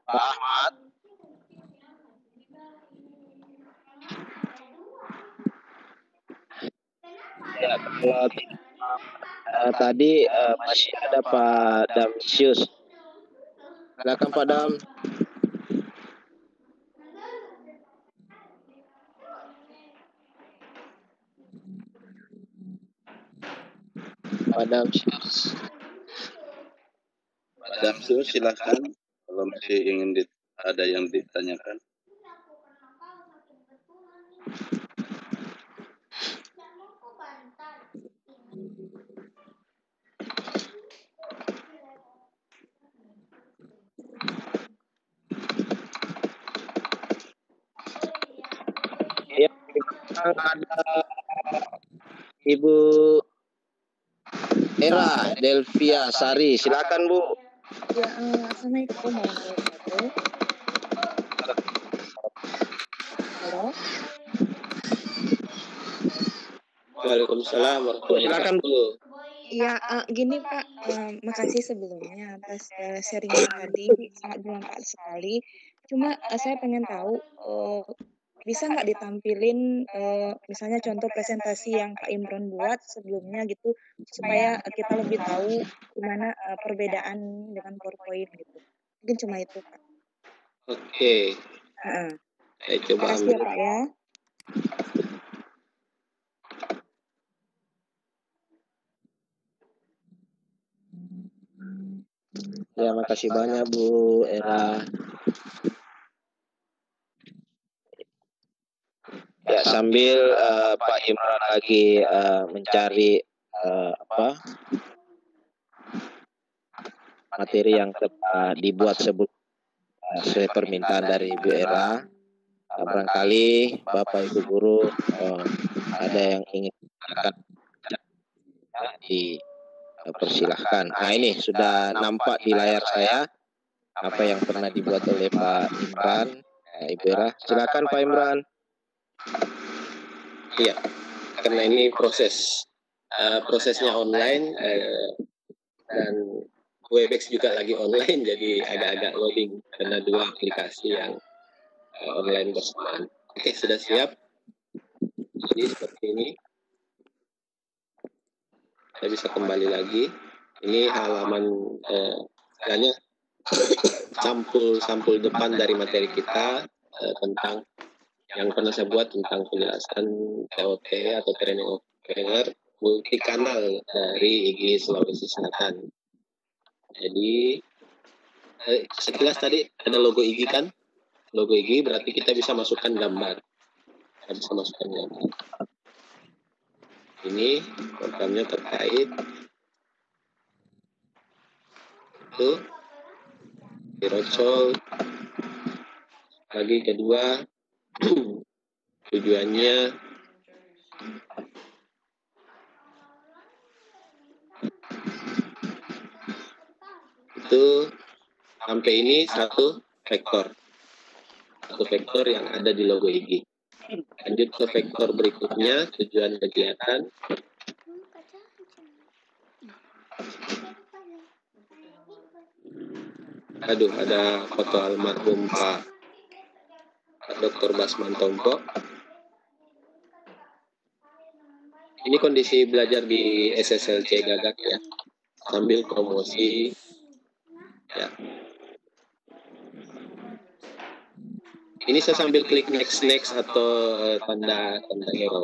Pak Ahmad. Ya, kalau tadi masih ada Pak Damsius. Silakan Pak Dam. Pak Damsius.
Pak Damsius, silakan kalau masih ingin ada yang ditanyakan.
sekarang ada Ibu Era Delvia Sari. Silakan Bu.
Ya, Assalamualaikum warahmatullahi wabarakatuh. Halo.
Waalaikumsalam warahmatullahi
Silakan Bu.
wabarakatuh.
Ya, gini Pak, makasih sebelumnya atas sharingnya tadi, sangat bermanfaat sekali. Cuma saya pengen tahu, bisa nggak ditampilin misalnya contoh presentasi yang Pak Imron buat sebelumnya gitu, supaya kita lebih tahu gimana perbedaan dengan PowerPoint gitu. Mungkin cuma itu Pak.
Oke, saya coba
Makasih ya
ambil.
Pak ya.
Ya, makasih banyak Bu Era. Ya, sambil Pak Imran lagi mencari materi yang tepat dibuat sebelum sesuai permintaan dari Bu Era. Barangkali Bapak Ibu guru ada yang ingin dipersilahkan. Nah, ini sudah nampak di layar saya apa yang pernah dibuat oleh Pak Imran. Ibu Era, silakan Pak Imran.
Iya, karena ini prosesnya online dan Webex juga lagi online, jadi agak-agak loading karena dua aplikasi yang online bersamaan. Oke, sudah siap. Jadi seperti ini. Saya bisa kembali lagi. Ini halaman istilahnya sampul depan dari materi kita tentang yang pernah saya buat tentang penjelasan TOT atau Training of Trainer multi kanal dari IGI Sulawesi Selatan. Jadi sekilas tadi ada logo IGI kan? Logo IGI berarti kita bisa masukkan gambar. Kita bisa masukkan gambar. Ini programnya terkait itu dirocol lagi kedua tujuannya itu sampai ini satu vektor yang ada di logo IGI. Lanjut ke vektor berikutnya, tujuan kegiatan. Aduh, ada foto almarhum Pak Dr. Basman Tompo. Ini kondisi belajar di SSLC Gagak ya, sambil promosi ya. Ini saya sambil klik next atau tanda hero.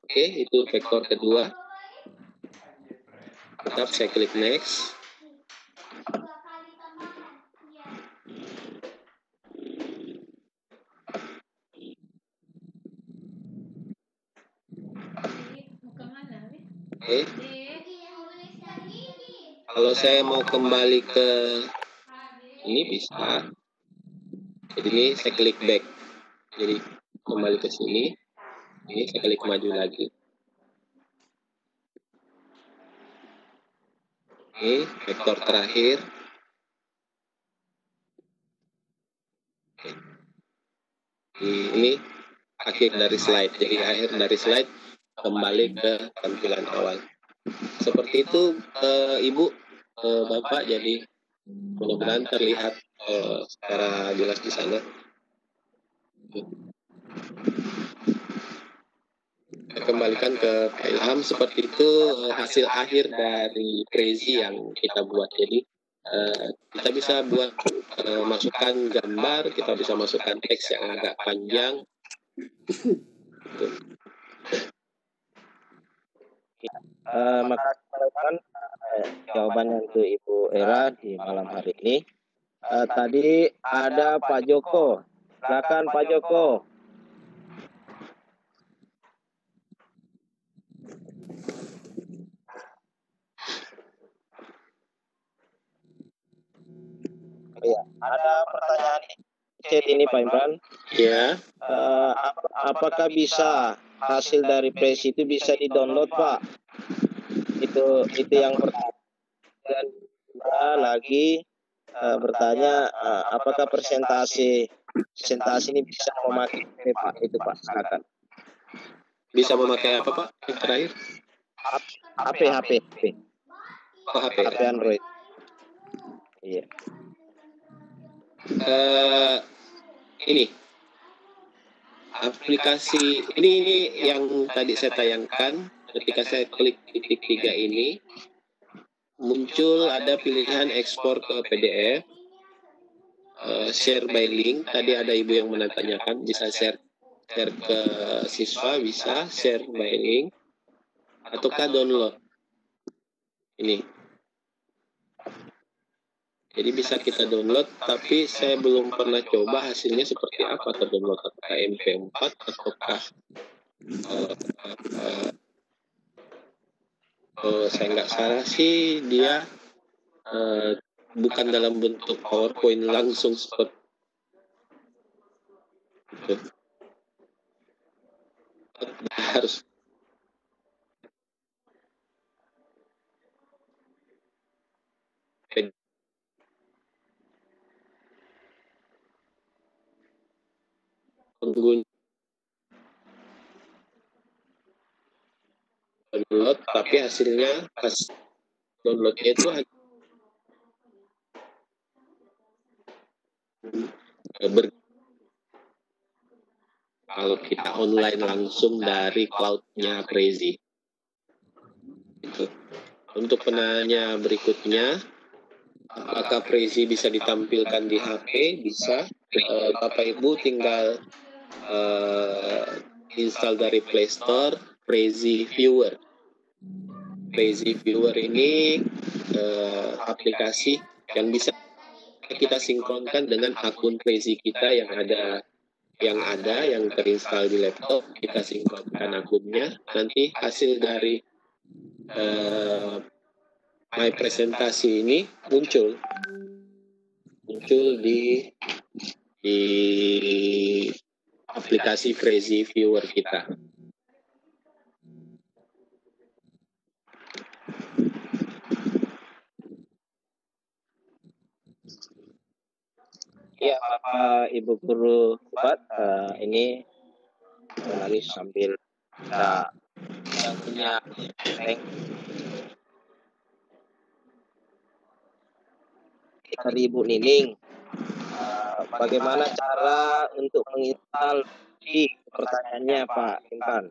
Oke, itu vektor kedua. Tetap saya klik next. Oke. Kalau saya mau kembali ke ini bisa. Jadi ini saya klik back. Jadi kembali ke sini. Ini saya klik maju lagi. Ini vektor terakhir. Ini akhir dari slide. Jadi akhir dari slide kembali ke tampilan awal. Seperti itu Ibu, Bapak, jadi mudah-mudahan terlihat secara jelas di sana. Kembalikan ke Pak Ilham. Seperti itu hasil akhir dari Crazy yang kita buat. Jadi kita bisa buat masukkan gambar, kita bisa masukkan teks yang agak panjang.
Makasih teman-teman jawabannya untuk Ibu Era di malam hari ini. Tadi ada Pak Joko. Silakan Pak Joko. Ya, ada pertanyaan chat ini Pak Imran.
Ya,
Apakah bisa hasil dari Prezi itu bisa di-download Pak? Itu yang pertama. Dan lagi bertanya apakah presentasi ini bisa memakai HP Pak? Itu Pak, silakan.
bisa memakai apa Pak? Yang terakhir?
HP.
Oh, HP.
HP Android. Iya.
Ini aplikasi ini yang tadi saya tayangkan. Ketika saya klik titik 3 ini, muncul ada pilihan ekspor ke PDF, share by link. Tadi ada ibu yang menanyakan bisa share ke siswa, bisa share by link ataukah download. Ini jadi bisa kita download, tapi saya belum pernah coba hasilnya seperti apa terdownload, apakah MP4 ataukah saya nggak salah sih dia bukan dalam bentuk PowerPoint langsung seperti itu. Harus download, tapi hasilnya pas downloadnya itu kalau kita online langsung dari cloud-nya Prezi. Gitu. Untuk penanya berikutnya, apakah Prezi bisa ditampilkan di HP? Bisa. Bapak Ibu tinggal install dari Play Store Prezi Viewer. Prezi Viewer ini aplikasi yang bisa kita sinkronkan dengan akun Prezi kita yang terinstall di laptop. Kita sinkronkan akunnya, nanti hasil dari my presentasi ini muncul di aplikasi Prezi Viewer kita.
Iya Bapak Ibu Guru Kupat, ini lagi sambil kita punya dari Ibu Nining. Bagaimana cara untuk menginstal pertanyaannya Pak Imran?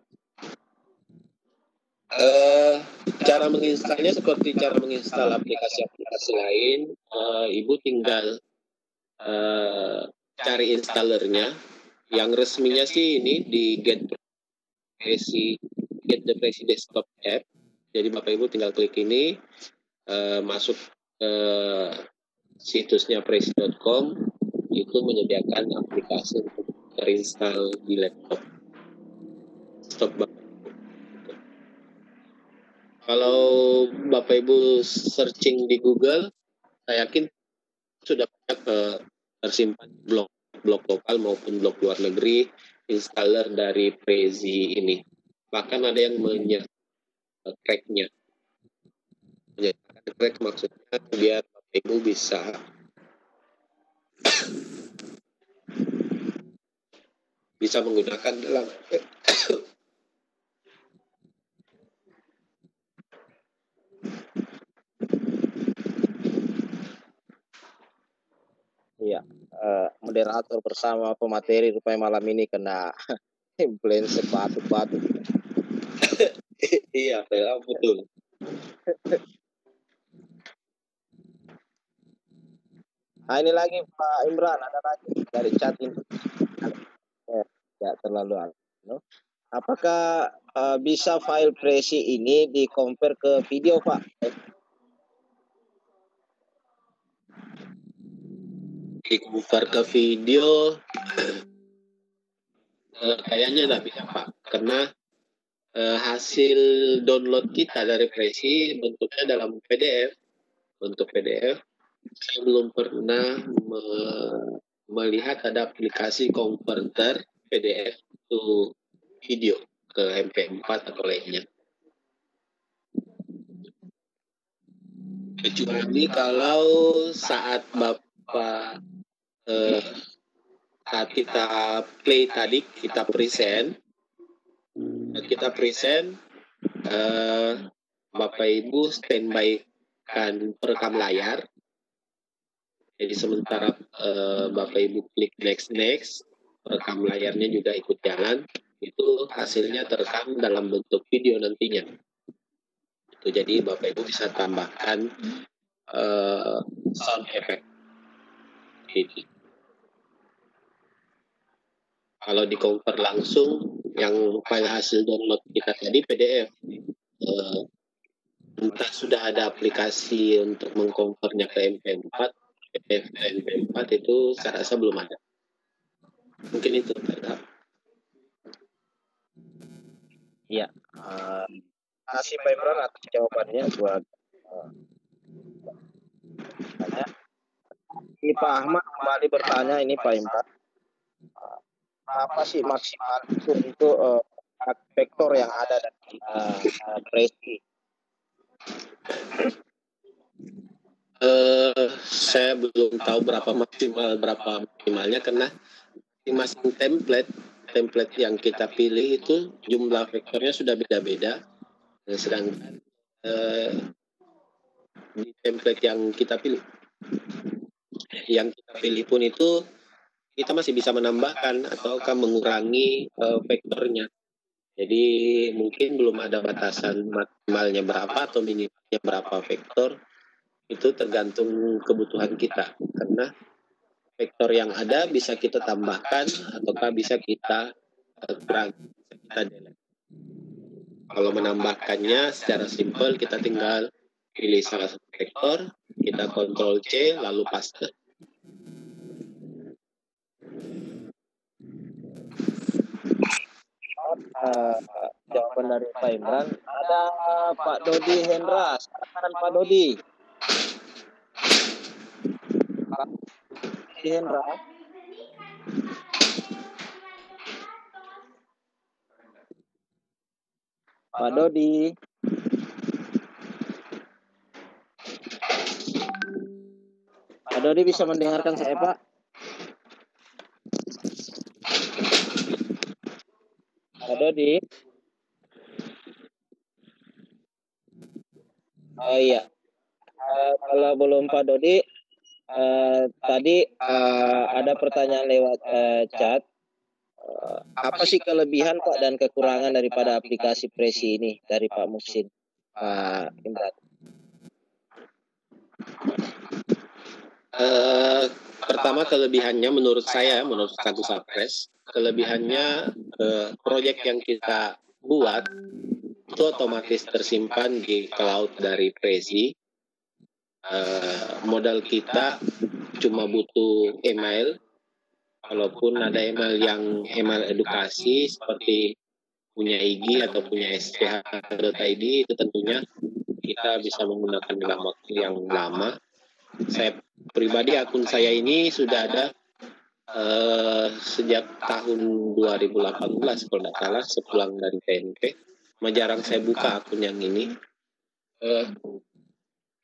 Cara menginstalnya seperti cara menginstal aplikasi-aplikasi lain. Ibu tinggal cari installernya. Yang resminya sih ini di Get the Prezi Desktop App. Jadi Bapak Ibu tinggal klik ini, masuk ke situsnya prezi.com, itu menyediakan aplikasi untuk terinstall di laptop. Kalau Bapak Ibu searching di Google, saya yakin sudah banyak tersimpan blog lokal maupun blog luar negeri installer dari Prezi ini. Bahkan ada yang crack-nya. Crack maksudnya biar Bapak Ibu bisa menggunakan dalam
Iya, moderator bersama pemateri rupanya malam ini kena influencer batu-batu.
Iya, betul.
Nah ini lagi Pak Imran, ada lagi dari chat ini. Ya terlalu apakah bisa file Prezi ini di-compare ke video Pak?
Di-compare ke video kayaknya nggak bisa Pak, karena hasil download kita dari Prezi bentuknya dalam PDF. Bentuk PDF, saya belum pernah melihat ada aplikasi converter PDF to video ke MP4 atau lainnya. Kecuali kalau saat Bapak saat kita play tadi, kita present, Bapak Ibu standby kan perekam layar. Jadi sementara Bapak Ibu klik next, rekam layarnya juga ikut jalan, itu hasilnya terekam dalam bentuk video nantinya. Itu jadi Bapak Ibu bisa tambahkan sound effect. Gitu. Kalau di convert langsung, yang file hasil download kita tadi PDF, entah sudah ada aplikasi untuk mengkonvertnya ke MP4, PDF ke MP4 itu saya rasa belum ada. Mungkin itu.
Iya. Kasih Pak Imran atas jawabannya buat tanya. Ini Pak Ahmad kembali bertanya, ini Pak Imran. Apa sih maksimal untuk vektor yang ada dari Prezi?
Saya belum tahu berapa maksimalnya karena masing-masing template yang kita pilih itu jumlah vektornya sudah beda-beda. Sedangkan di template yang kita pilih pun itu kita masih bisa menambahkan ataukah mengurangi vektornya. Jadi mungkin belum ada batasan maksimalnya berapa atau minimalnya berapa vektor. Itu tergantung kebutuhan kita, karena vektor yang ada bisa kita tambahkan ataukah bisa kita kurangi, kita delete. Kalau menambahkannya secara simpel, kita tinggal pilih salah satu vektor, kita Ctrl C lalu paste.
Jawaban dari Pak Imran. Ada Pak Dodi Hendra. Silakan Pak Dodi. Pak Dodi Hendra. Pak Dodi. Pak Dodi bisa mendengarkan saya, Pak? Pak Dodi. Oh iya. Kalau belum Pak Dodi, tadi ada pertanyaan lewat chat. Apa sih kelebihan Pak dan kekurangan daripada aplikasi Prezi ini dari Pak Muhsin, Pak Imran?
Pertama kelebihannya menurut saya, menurut Sagu Sapres, kelebihannya proyek yang kita buat itu otomatis tersimpan di cloud dari Prezi. Modal kita cuma butuh email. Kalaupun ada email edukasi seperti punya IG atau punya SCH.id, itu tentunya kita bisa menggunakan dalam waktu yang lama. Saya pribadi, akun saya ini sudah ada sejak tahun 2018 kalau tidak salah, sepulang dari PNP. Jarang saya buka akun yang ini.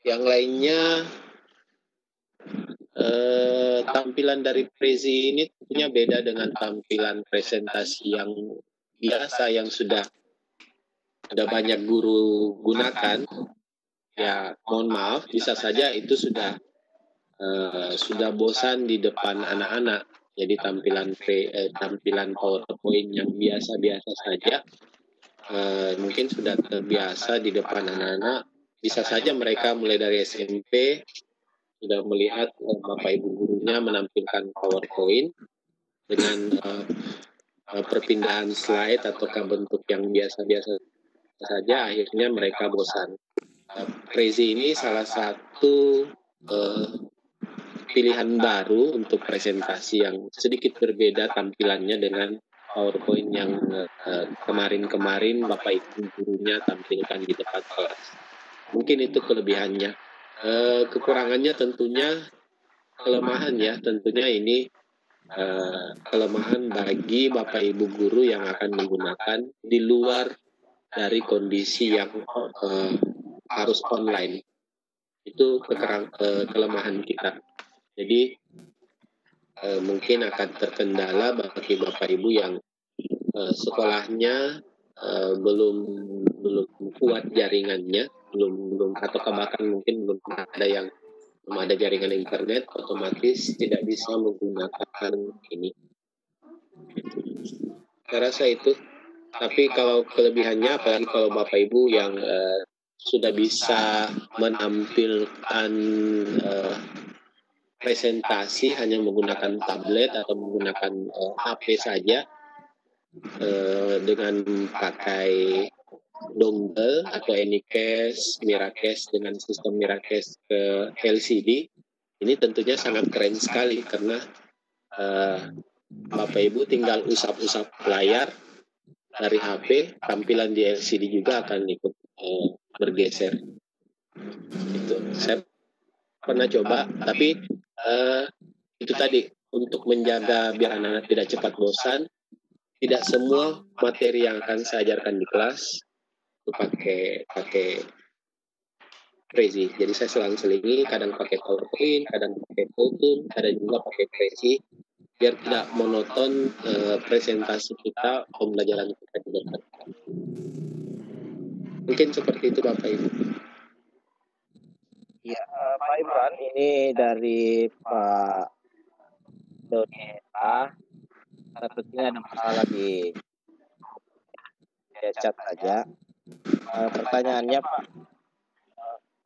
Yang lainnya, tampilan dari Prezi ini tentunya beda dengan tampilan presentasi yang biasa yang sudah ada banyak guru gunakan. Ya, mohon maaf, bisa saja itu sudah bosan di depan anak-anak. Jadi tampilan PowerPoint yang biasa-biasa saja, mungkin sudah terbiasa di depan anak-anak. Bisa saja mereka mulai dari SMP sudah melihat Bapak Ibu gurunya menampilkan PowerPoint dengan perpindahan slide ataukah bentuk yang biasa-biasa saja, akhirnya mereka bosan. Prezi ini salah satu pilihan baru untuk presentasi yang sedikit berbeda tampilannya dengan PowerPoint yang kemarin-kemarin Bapak Ibu gurunya tampilkan di depan kelas. Mungkin itu kelebihannya. Kekurangannya tentunya kelemahan ya, tentunya ini kelemahan bagi Bapak Ibu guru yang akan menggunakan di luar dari kondisi yang harus online. Itu kelemahan kita. Jadi mungkin akan terkendala bagi Bapak Ibu yang sekolahnya belum kuat jaringannya, belum atau bahkan mungkin belum ada jaringan internet, otomatis tidak bisa menggunakan ini. Saya rasa itu. Tapi kalau kelebihannya, apalagi kalau Bapak Ibu yang sudah bisa menampilkan presentasi hanya menggunakan tablet atau menggunakan HP saja, dengan pakai dongle atau Anycast, Miracast dengan sistem Miracast ke LCD, ini tentunya sangat keren sekali karena Bapak Ibu tinggal usap-usap layar dari HP, tampilan di LCD juga akan ikut bergeser. Itu saya pernah coba, tapi itu tadi untuk menjaga biar anak-anak tidak cepat bosan. Tidak semua materi yang akan saya ajarkan di kelas itu pakai Prezi. Jadi saya selang-selingi, kadang pakai PowerPoint, kadang pakai Powtoon, kadang juga pakai Prezi, biar tidak monoton presentasi kita, pembelajaran kita di depan. Mungkin seperti itu Bapak Ibu.
Ya, Pak Imran, ini dari Pak Doneta. Tentunya ada masalah di chat saja. Pertanyaannya Pak,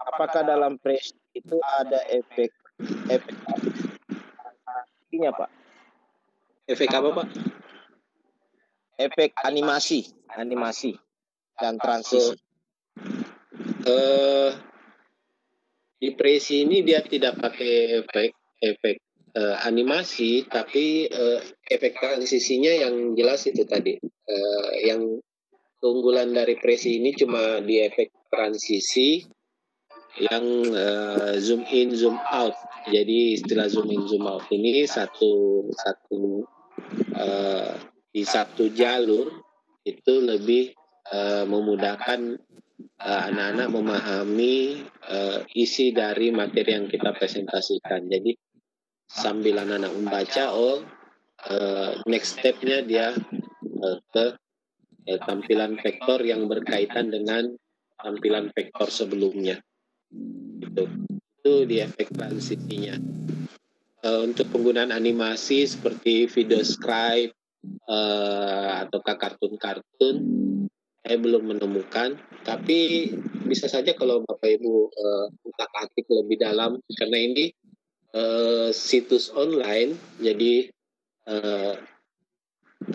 apakah dalam Prezi itu ada efek Pak?
Efek apa Pak?
Efek animasi dan transisi.
Di Prezi ini dia tidak pakai efek animasi, tapi efek transisinya yang jelas itu tadi. Yang keunggulan dari Prezi ini cuma di efek transisi yang zoom in, zoom out. Jadi istilah zoom in, zoom out ini di satu jalur itu lebih memudahkan anak-anak memahami isi dari materi yang kita presentasikan. Jadi sambil anak-anak membaca, next step-nya dia ke tampilan vektor yang berkaitan dengan tampilan vektor sebelumnya. Itu di efek transisinya. Untuk penggunaan animasi seperti video scribe atau kartun-kartun, saya belum menemukan. Tapi bisa saja kalau Bapak Ibu utak-atik lebih dalam, karena ini situs online, jadi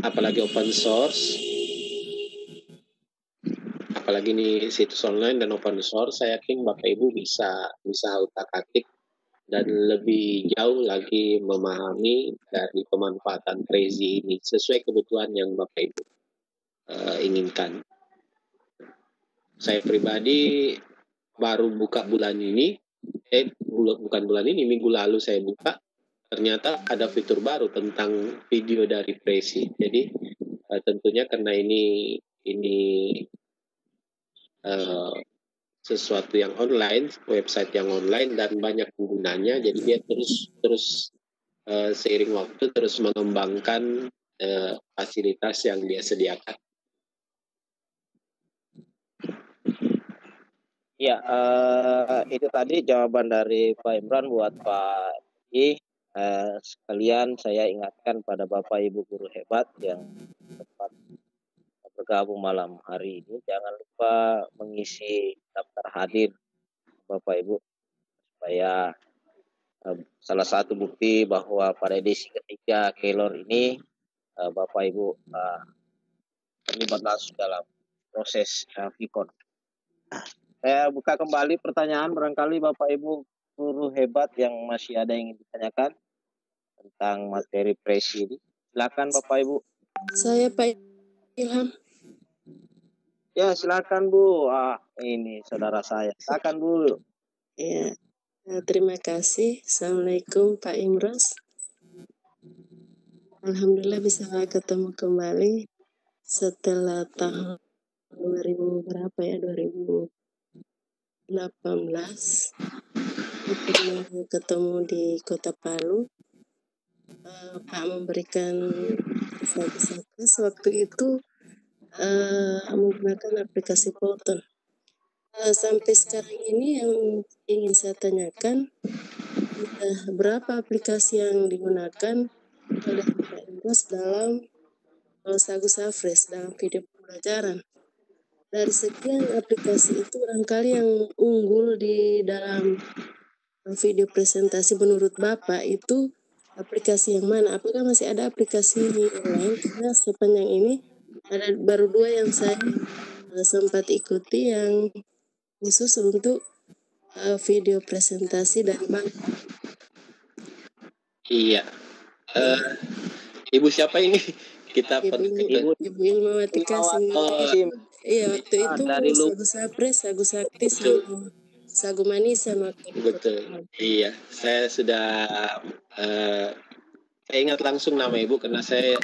apalagi open source, apalagi ini situs online dan open source, saya yakin Bapak Ibu bisa utak-atik dan lebih jauh lagi memahami dari pemanfaatan Prezi ini sesuai kebutuhan yang Bapak Ibu inginkan. Saya pribadi baru buka bulan ini, bukan bulan ini, minggu lalu saya buka, ternyata ada fitur baru tentang video dari Prezi. Jadi tentunya karena ini sesuatu yang online, website yang online dan banyak penggunanya, jadi dia terus seiring waktu terus mengembangkan fasilitas yang dia sediakan.
Ya, itu tadi jawaban dari Pak Imran buat Pak I. Sekalian saya ingatkan pada Bapak Ibu guru hebat yang sempat bergabung malam hari ini, jangan lupa mengisi daftar hadir Bapak Ibu, supaya salah satu bukti bahwa pada edisi ketiga Keylor ini Bapak Ibu terlibat langsung dalam proses Vicon. Saya buka kembali pertanyaan, barangkali Bapak Ibu guru hebat yang masih ada yang ingin ditanyakan tentang materi Prezi ini. Silakan Bapak Ibu.
Saya Pak Ilham.
Ya, silakan Bu. Ini saudara saya. Silakan Bu.
Ya, terima kasih. Assalamualaikum Pak Imros. Alhamdulillah bisa ketemu kembali setelah tahun 2000 berapa ya, 2018. Pernah ketemu di Kota Palu. Pak memberikan Sagus waktu itu menggunakan aplikasi Photon. Sampai sekarang ini yang ingin saya tanyakan, berapa aplikasi yang digunakan oleh Pak Indros dalam Sagus Afresh dalam video pembelajaran? Dari sekian aplikasi itu barangkali yang unggul di dalam video presentasi menurut Bapak itu aplikasi yang mana? Apakah masih ada aplikasi lain? Karena sepanjang ini ada baru 2 yang saya sempat ikuti yang khusus untuk video presentasi dari bank.
Iya. Ibu siapa ini? Kita
Ibu Ilmawati Kasim. Iya, waktu itu Sagus Afresh, Sagus Sakti, Sagu Manisan waktu itu.
Betul. Iya, saya sudah saya ingat langsung nama Ibu karena saya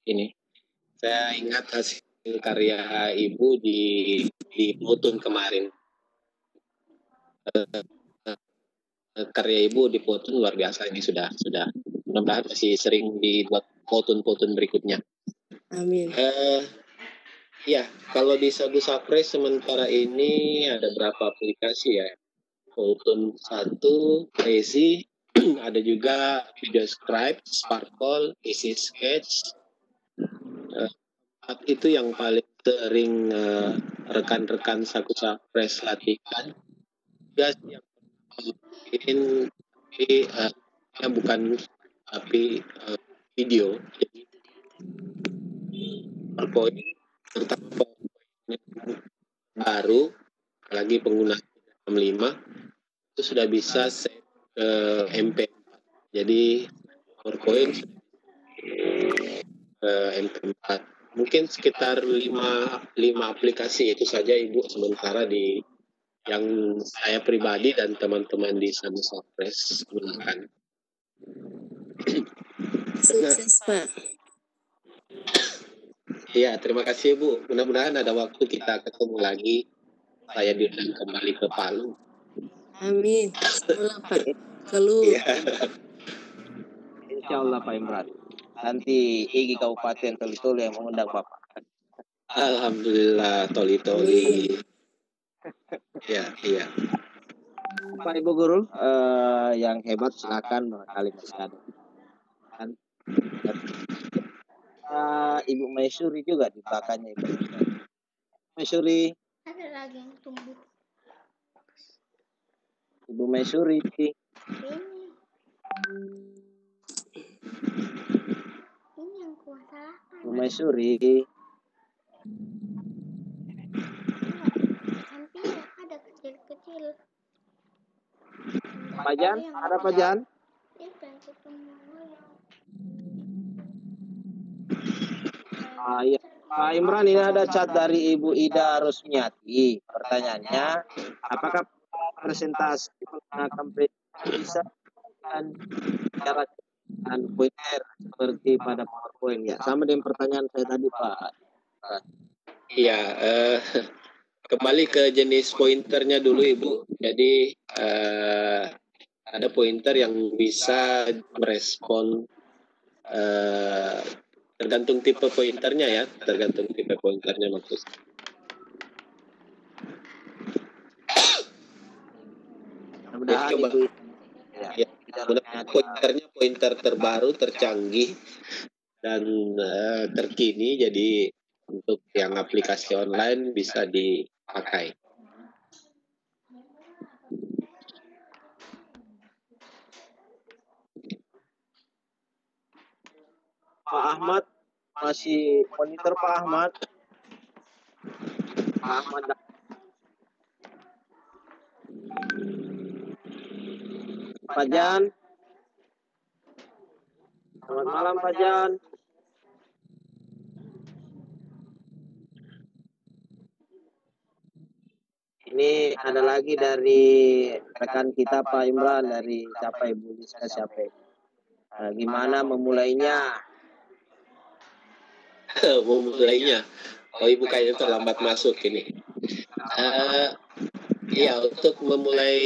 ingat hasil karya Ibu di Potun kemarin. Karya Ibu di Potun luar biasa, ini sudah mudah-mudahan masih sering dibuat Potun berikutnya.
Amin.
Ya, kalau di Sagus Afresh sementara ini ada berapa aplikasi ya? Potun 1, Lazy, ada juga Video Scribe, Sparkle, Easy Sketch. Itu yang paling sering rekan-rekan Sagus Afresh latihkan. Juga yang ini bukan tapi video. Jadi PowerPoint, terutama PowerPoint baru, lagi penggunaan 65 itu sudah bisa save ke MP4. Jadi PowerPoint MP4. Mungkin sekitar 5 aplikasi itu saja Ibu sementara di yang saya pribadi dan teman-teman di Sagus Afresh gunakan.
Sukses, Pak.
Iya, terima kasih Bu. Mudah-mudahan ada waktu kita ketemu lagi. Saya diundang kembali ke Palu.
Amin. Semoga Pak. Kalau
Insya Allah Pak Imran. Nanti IGI Kabupaten Toli-Toli yang mengundang Bapak.
Alhamdulillah, Toli-Toli. Iya.
Pak Ibu Guru yang hebat silakan barangkali masih ada. Ibu Maisuri juga di belakangnya Ibu Maisuri.
Ada lagi yang tumbuh.
Ibu Maisuri.
Ini yang kuasakan.
Ibu Maisuri.
Sampingnya ada kecil-kecil.
Pak Jan, ada Pak Jan? Iya. Pak Imran, ini ada chat dari Ibu Ida Rusmiati. Pertanyaannya, apakah presentasi menggunakan bisa dan cara dan pointer seperti pada PowerPoint ya? Sama dengan pertanyaan saya tadi Pak.
Iya, kembali ke jenis pointernya dulu Ibu. Jadi ada pointer yang bisa merespon tergantung tipe pointernya ya, maksud.
Mudah-mudahan itu
ya, pointernya pointer terbaru, tercanggih dan terkini, jadi untuk yang aplikasi online bisa dipakai.
Pak Ahmad masih monitor Pak Ahmad. Pak Jan. Selamat malam Pak Jan. Ini ada lagi dari rekan kita Pak Imran, dari siapa Ibu Rizka siapa? Gimana memulainya?
memulainya. Oh, Ibu kayaknya terlambat masuk ini. Ya, untuk memulai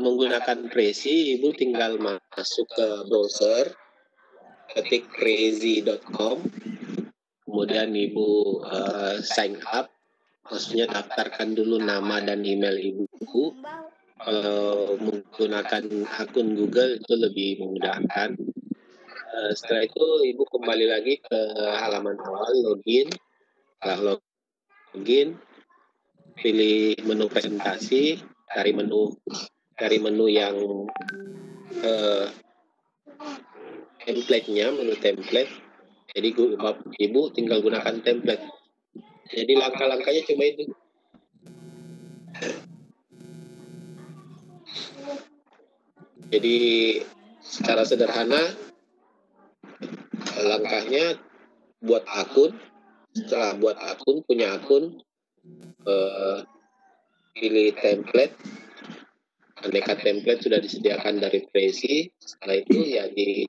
menggunakan Prezi, Ibu tinggal masuk ke browser, ketik prezi.com, kemudian Ibu sign up, maksudnya daftarkan dulu nama dan email Ibu. Kalau menggunakan akun Google itu lebih memudahkan. Setelah itu Ibu kembali lagi ke halaman awal, login. Setelah login, pilih menu presentasi, dari menu yang template-nya, menu template. Jadi Ibu tinggal gunakan template. Jadi langkah-langkahnya cuma itu. Jadi secara sederhana langkahnya buat akun. Setelah buat akun, punya akun, pilih template. Aneka template sudah disediakan dari Prezi. Setelah itu ya di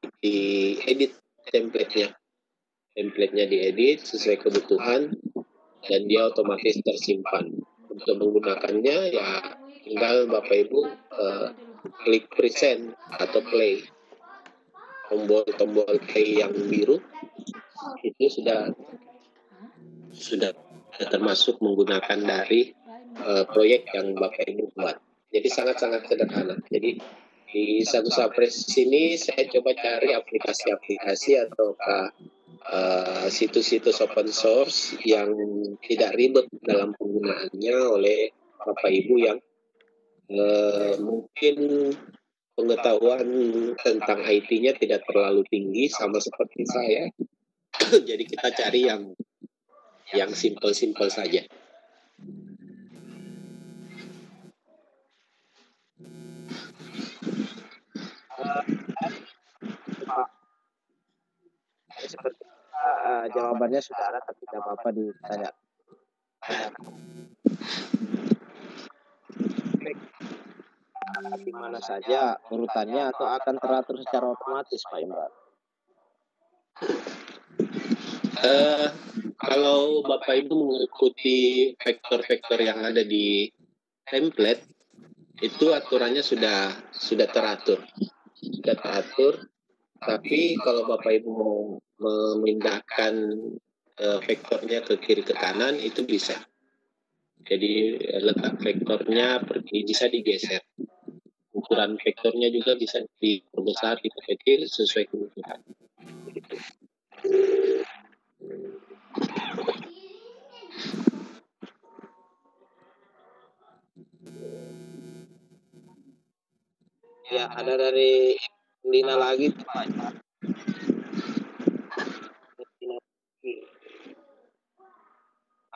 edit template-nya. Template-nya diedit sesuai kebutuhan dan dia otomatis tersimpan. Untuk menggunakannya ya tinggal Bapak Ibu klik present atau play. Tombol play yang biru itu sudah termasuk menggunakan dari proyek yang Bapak Ibu buat. Jadi sangat-sangat sederhana. Jadi di Sagu Sapres sini saya coba cari aplikasi-aplikasi atau situs-situs open source yang tidak ribet dalam penggunaannya oleh Bapak Ibu yang mungkin pengetahuan tentang IT-nya tidak terlalu tinggi sama seperti saya. Jadi kita cari yang simple-simple saja.
Seperti jawabannya sudah ada, tapi tidak apa-apa ditanya. Di mana saja urutannya atau akan teratur secara otomatis, Pak Imran?
Kalau Bapak Ibu mengikuti vektor-vektor yang ada di template, itu aturannya sudah teratur. Tapi kalau Bapak Ibu mau memindahkan vektornya ke kiri ke kanan, itu bisa. Jadi letak vektornya bisa digeser. Ukuran vektornya juga bisa diperbesar, diperkecil sesuai kebutuhan. Begitu.
Ya, ada dari Lina lagi, Pak.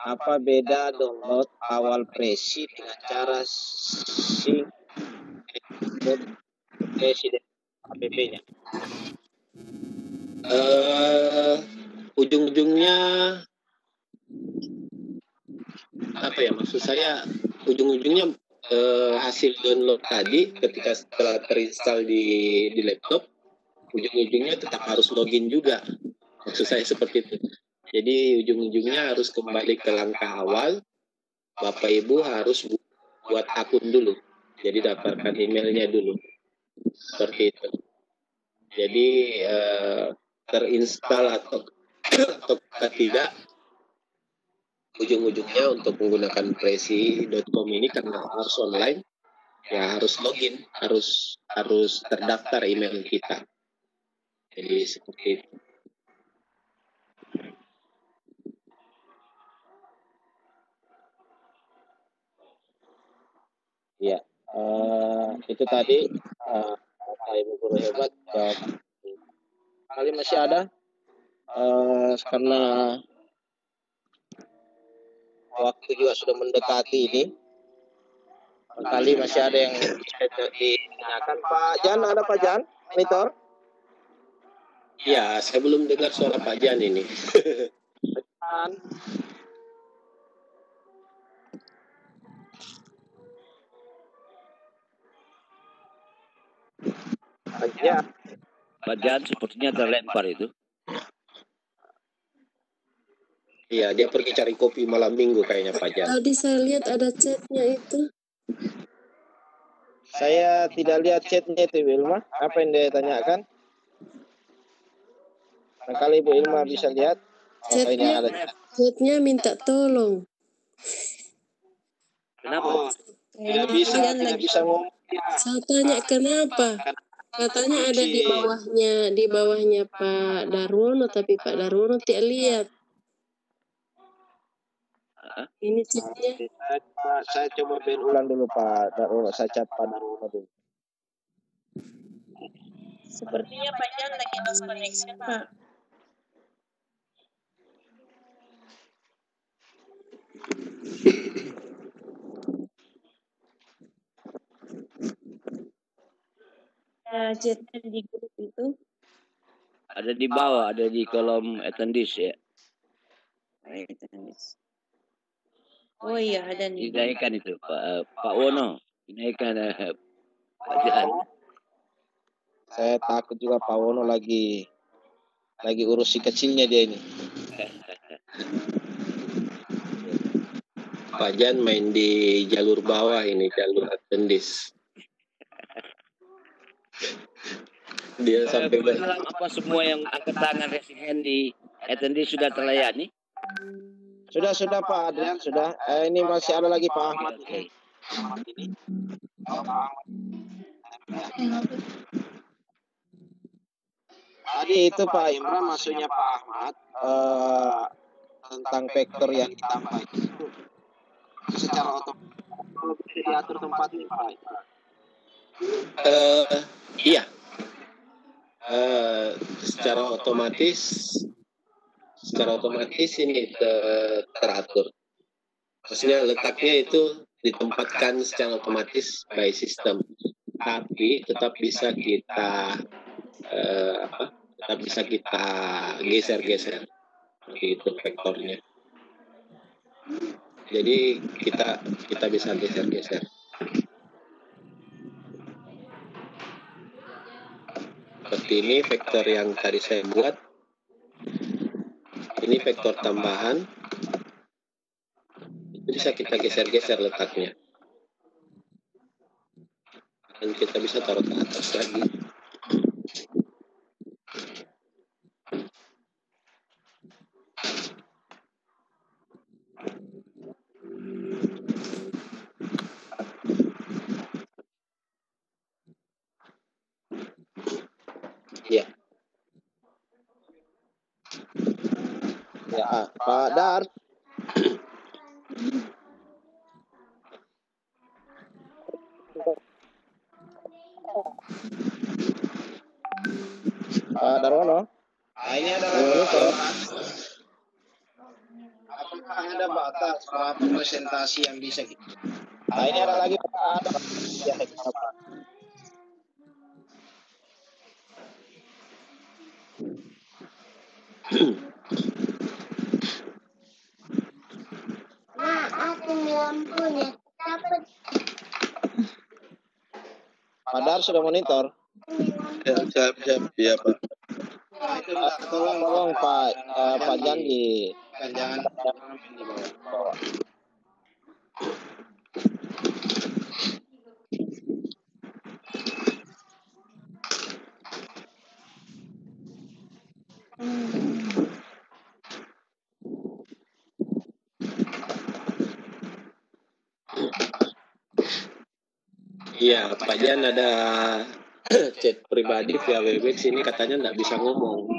Apa beda download awal Prezi dengan cara sync Presiden app-nya?
Ujung-ujungnya apa ya, maksud saya ujung-ujungnya hasil download tadi ketika setelah terinstall di laptop, ujung-ujungnya tetap harus login juga. Maksud saya seperti itu. Jadi ujung-ujungnya harus kembali ke langkah awal. Bapak Ibu harus buat akun dulu. Jadi daftarkan emailnya dulu. Seperti itu. Jadi terinstall atau tidak, ujung-ujungnya untuk menggunakan prezi.com ini karena harus online, ya harus login, harus terdaftar email kita. Jadi seperti itu.
Ya, itu tadi Ibu Guru hebat. Kali masih ada, karena waktu juga sudah mendekati ini. Kali masih ada yang ditanyakan. Pak Jan, ada Pak Jan? Monitor?
Ya, saya belum dengar suara Pak Jan ini.
Ya. Pak Jan sepertinya terlempar itu.
Iya, dia pergi cari kopi malam minggu kayaknya Pak Jan.
Tadi saya lihat ada chatnya itu.
Saya tidak lihat chatnya itu, Wilma. Apa yang dia tanyakan? Barangkali Bu Ilma bisa lihat. Oh, ini ada.
Chatnya minta tolong.
Kenapa?
Tidak bisa ngomong.
Saya tanya kenapa? Katanya ada di bawahnya Pak Darwono, tapi Pak Darwono tidak lihat. Ini chatnya.
Saya coba ulang dulu Pak Darwono. Saya chat Pak Darwono dulu.
Sepertinya Pak Jan lagi lost connection, Pak. Chatnya di grup itu.
Ada di bawah, ada di kolom attendees ya.
Oh iya, ada nih.
Dinaikkan itu Pak Wono. Dinaikkan Pak Jan.
Saya takut juga Pak Wono lagi urus si kecilnya dia ini.
Pak Jan main di jalur bawah ini, jalur attendees. Dia sampai
dalam apa semua yang angkat tangan raising hand di attendees sudah terlayani?
Sudah Pak Adrian, sudah. Ini masih ada lagi Pak Ahmad.
Okay.
Tadi itu Pak Imran maksudnya Pak Ahmad tentang vektor yang ditambah itu secara otomatis bisa diatur tempatnya Pak.
Iya. Secara otomatis ini teratur. Maksudnya letaknya itu ditempatkan secara otomatis by system, tapi tetap bisa kita geser-geser itu vektornya. Jadi kita bisa geser-geser. Seperti ini vektor yang tadi saya buat. Ini vektor tambahan. Itu bisa kita geser-geser letaknya. Dan kita bisa taruh ke atas lagi. Ya.
Ya, Pak Dar. Pak Darwono. Ini adalah monitor. Apakah ada batas berapa presentasi yang bisa kita? Ini ada lagi Pak. Ya, Pak. Pak Dar sudah monitor.
Siap, ya Pak.
Tolong Pak Jan di jangan di bawah.
Iya, Pak Jan ada chat pribadi via Webex ini katanya nggak bisa ngomong.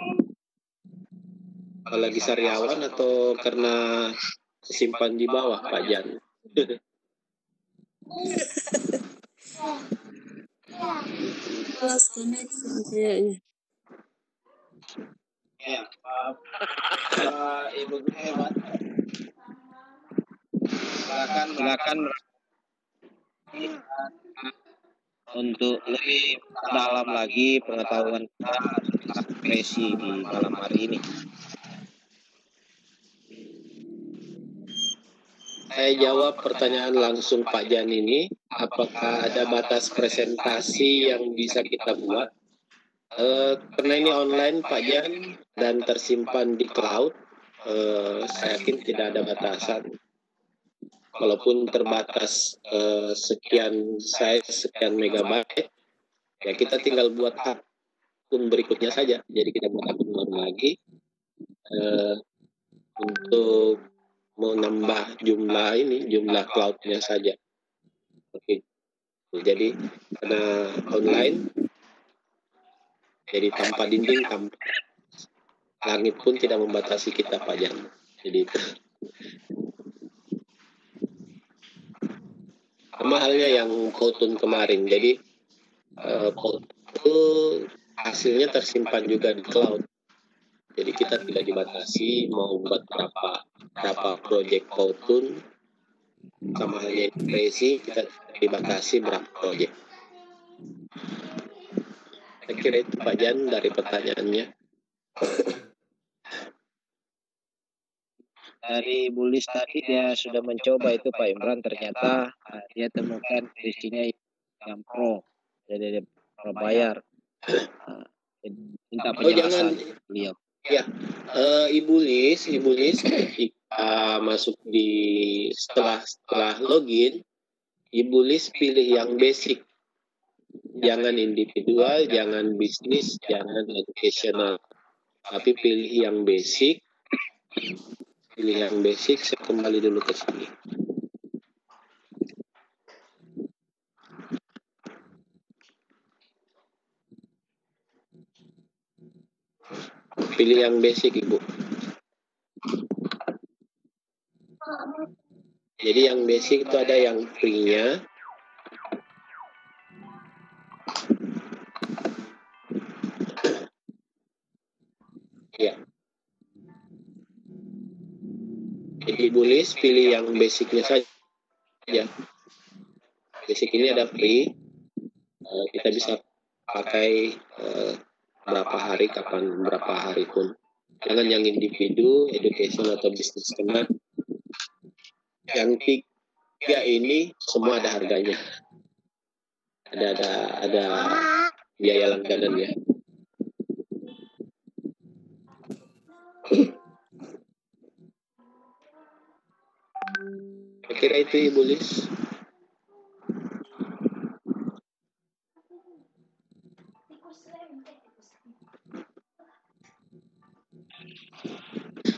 Kalau lagi sariawan atau karena simpan di bawah Pak Jan?
Lost connection kayaknya.
Ya, Ibu hebat. Silakan untuk lebih dalam lagi pengetahuan kita tentang depresi di malam hari ini.
Saya jawab pertanyaan langsung Pak Jan ini, apakah ada batas presentasi yang bisa kita buat? Karena ini online Pak Jan dan tersimpan di cloud, saya yakin tidak ada batasan. Walaupun terbatas sekian size, sekian megabyte, ya kita tinggal buat akun berikutnya saja. Jadi kita buat akun baru lagi untuk menambah jumlah cloud-nya saja. Oke. Jadi karena online, jadi tanpa dinding, tanpa langit pun tidak membatasi kita, Pak Jan. Jadi itu. Sama halnya yang Powtoon kemarin. Jadi Powtoon hasilnya tersimpan juga di cloud. Jadi kita tidak dibatasi mau buat berapa project Powtoon. Sama halnya Crazy, kita dibatasi berapa project. Saya kira itu Pak Jan dari pertanyaannya.
Dari Bulis tadi dia sudah mencoba itu Pak Imran, ternyata dia temukan isinya yang pro, jadi dia bayar. Minta penjelasan beliau.
Ya, Ibu Lis ketika masuk di setelah login, Ibu Lis pilih yang basic, jangan individual, jangan bisnis, jangan educational, tapi pilih yang basic. Pilih yang basic, saya kembali dulu ke sini. Pilih yang basic, Ibu. Jadi yang basic itu ada yang free-nya. Ya. Jadi Bulis pilih yang basicnya saja. Basic ini ada free. Kita bisa pakai berapa hari pun. Jangan yang individu, education atau bisnis, karena yang tiga ini semua ada harganya. Ada biaya langganannya. Saya kira itu Ibu Lis.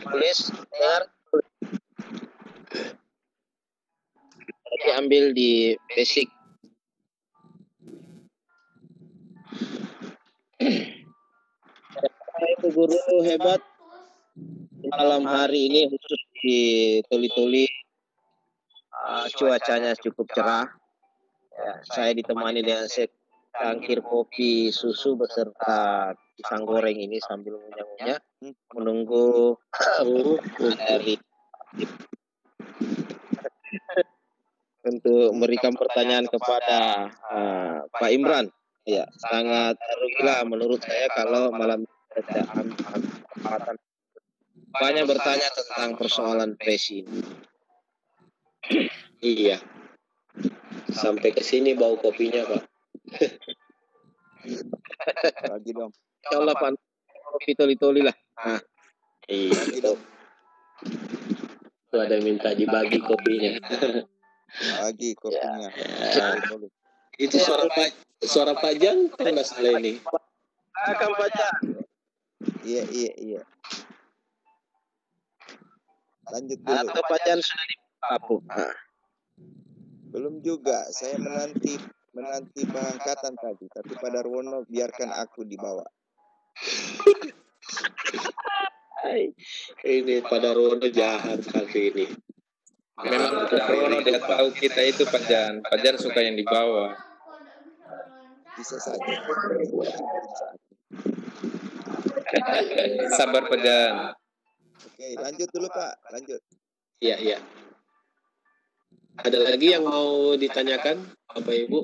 Bulis, dengar? Diambil di basic. Itu guru hebat. Malam hari ini khusus di Tuli-Tuli, cuacanya cukup cerah. Ya, saya ditemani dengan secangkir kopi susu beserta pisang goreng ini sambil ngunyah-ngunyah menunggu dari untuk memberikan pertanyaan kepada Pak Imran. Ya, sangat rugilah menurut saya kalau malam tidak ambil kesempatan banyak bertanya tentang persoalan PES ini.
Iya. Sampai ke sini bau kopinya, Pak.
Lagi dong.
Insyaallah Pak, kopi Toli-Toli lah. Nah.
Iya. Itu ada minta dibagi kopinya.
Lagi kopinya.
Ya. Itu suara Pak Jan kalau nggak salah ini.
Akan baca.
Iya. Lanjut dulu.
Atau Pak Jan sudah dipapuk.
Belum juga. Saya menanti pengangkatan tadi, tapi Pak Darwono biarkan aku dibawa.
Ini Pak Darwono jahat kali ini.
Memang Pak Darwono dia tahu kita itu Pak Jan. Pak Jan suka yang dibawa.
Bisa saja.
Sabar Pak Jan.
Oke, lanjut dulu Pak. Lanjut.
Iya. Ada lagi yang mau ditanyakan, Bapak Ibu?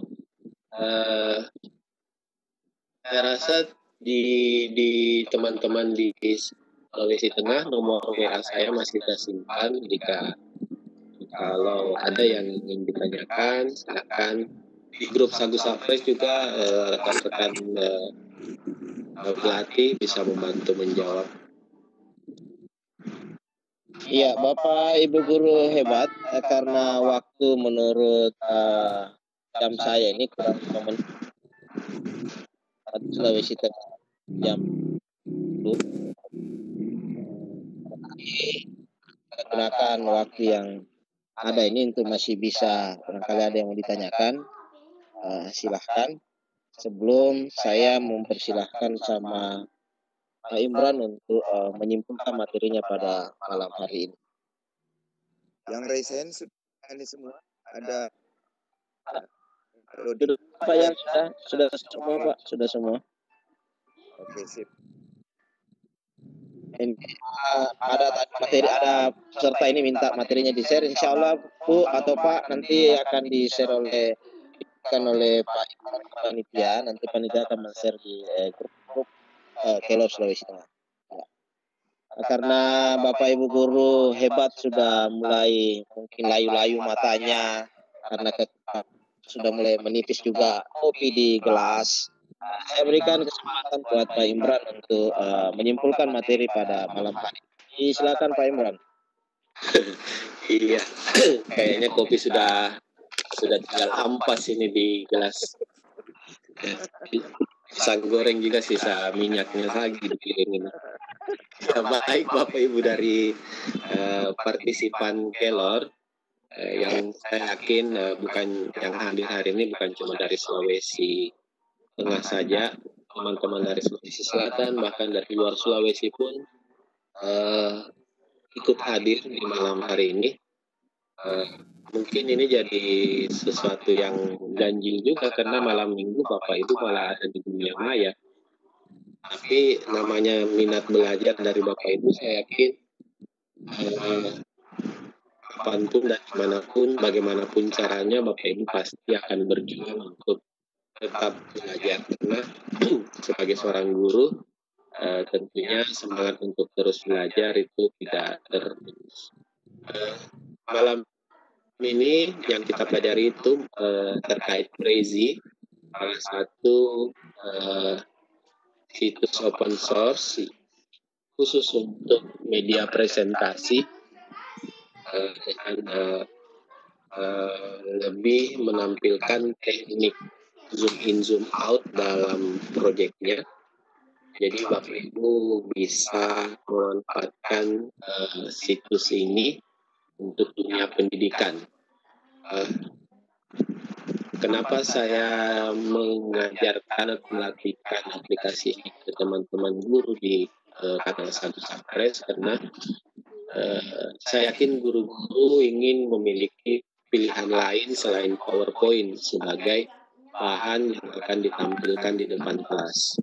Saya rasa di teman-teman di Sulawesi Tengah nomor WA saya masih tersimpan. Jika kalau ada yang ingin ditanyakan, silakan. Di grup Sagu Safres juga rekan-rekan pelatih bisa membantu menjawab.
Iya, Bapak Ibu guru hebat karena waktu menurut jam saya ini kurang 5 menit. Sulawesi Tengah jam 10. Kita gunakan waktu yang ada ini untuk masih bisa barangkali ada yang mau ditanyakan. Silahkan. Sebelum saya mempersilahkan sama Pak Imran untuk menyimpulkan materinya pada malam hari ini.
Yang raise hand ini semua ada.
Pak yang sudah semua Pak, sudah semua.
Oke, sip.
Ini ada materi, ada peserta ini minta materinya di share. Insya Allah Bu atau Pak nanti akan di share oleh Pak panitia. Nanti panitia akan men-share di grup Kelo Sulawesi Tengah. Ya. Karena Bapak Ibu guru hebat sudah mulai mungkin layu-layu matanya karena sudah mulai menipis juga kopi di gelas. Saya berikan kesempatan buat Pak Imran untuk menyimpulkan materi pada malam hari ini. Silakan Pak Imran.
Iya, kayaknya kopi sudah tinggal ampas ini di gelas. Pisang goreng juga sisa minyaknya lagi di piring ini. Ya, baik Bapak Ibu dari partisipan Kelor yang saya yakin bukan yang hadir hari ini bukan cuma dari Sulawesi Tengah saja, teman-teman dari Sulawesi Selatan bahkan dari luar Sulawesi pun ikut hadir di malam hari ini. Mungkin ini jadi sesuatu yang ganjil juga karena malam minggu Bapak Ibu malah ada di dunia maya. Tapi namanya minat belajar dari Bapak Ibu saya yakin kapanpun dan dimanapun, bagaimanapun caranya Bapak Ibu pasti akan berjuang untuk tetap belajar. Karena sebagai seorang guru tentunya semangat untuk terus belajar itu tidak terputus. Malam ini yang kita pelajari itu terkait Prezi, salah satu situs open source khusus untuk media presentasi dengan lebih menampilkan teknik zoom in zoom out dalam proyeknya. Jadi Bapak Ibu bisa memanfaatkan situs ini untuk dunia pendidikan. Kenapa saya mengajarkan atau melatihkan aplikasi ini ke teman-teman guru di Kata Sagu Sapres? Karena saya yakin guru-guru ingin memiliki pilihan lain selain PowerPoint sebagai bahan yang akan ditampilkan di depan kelas.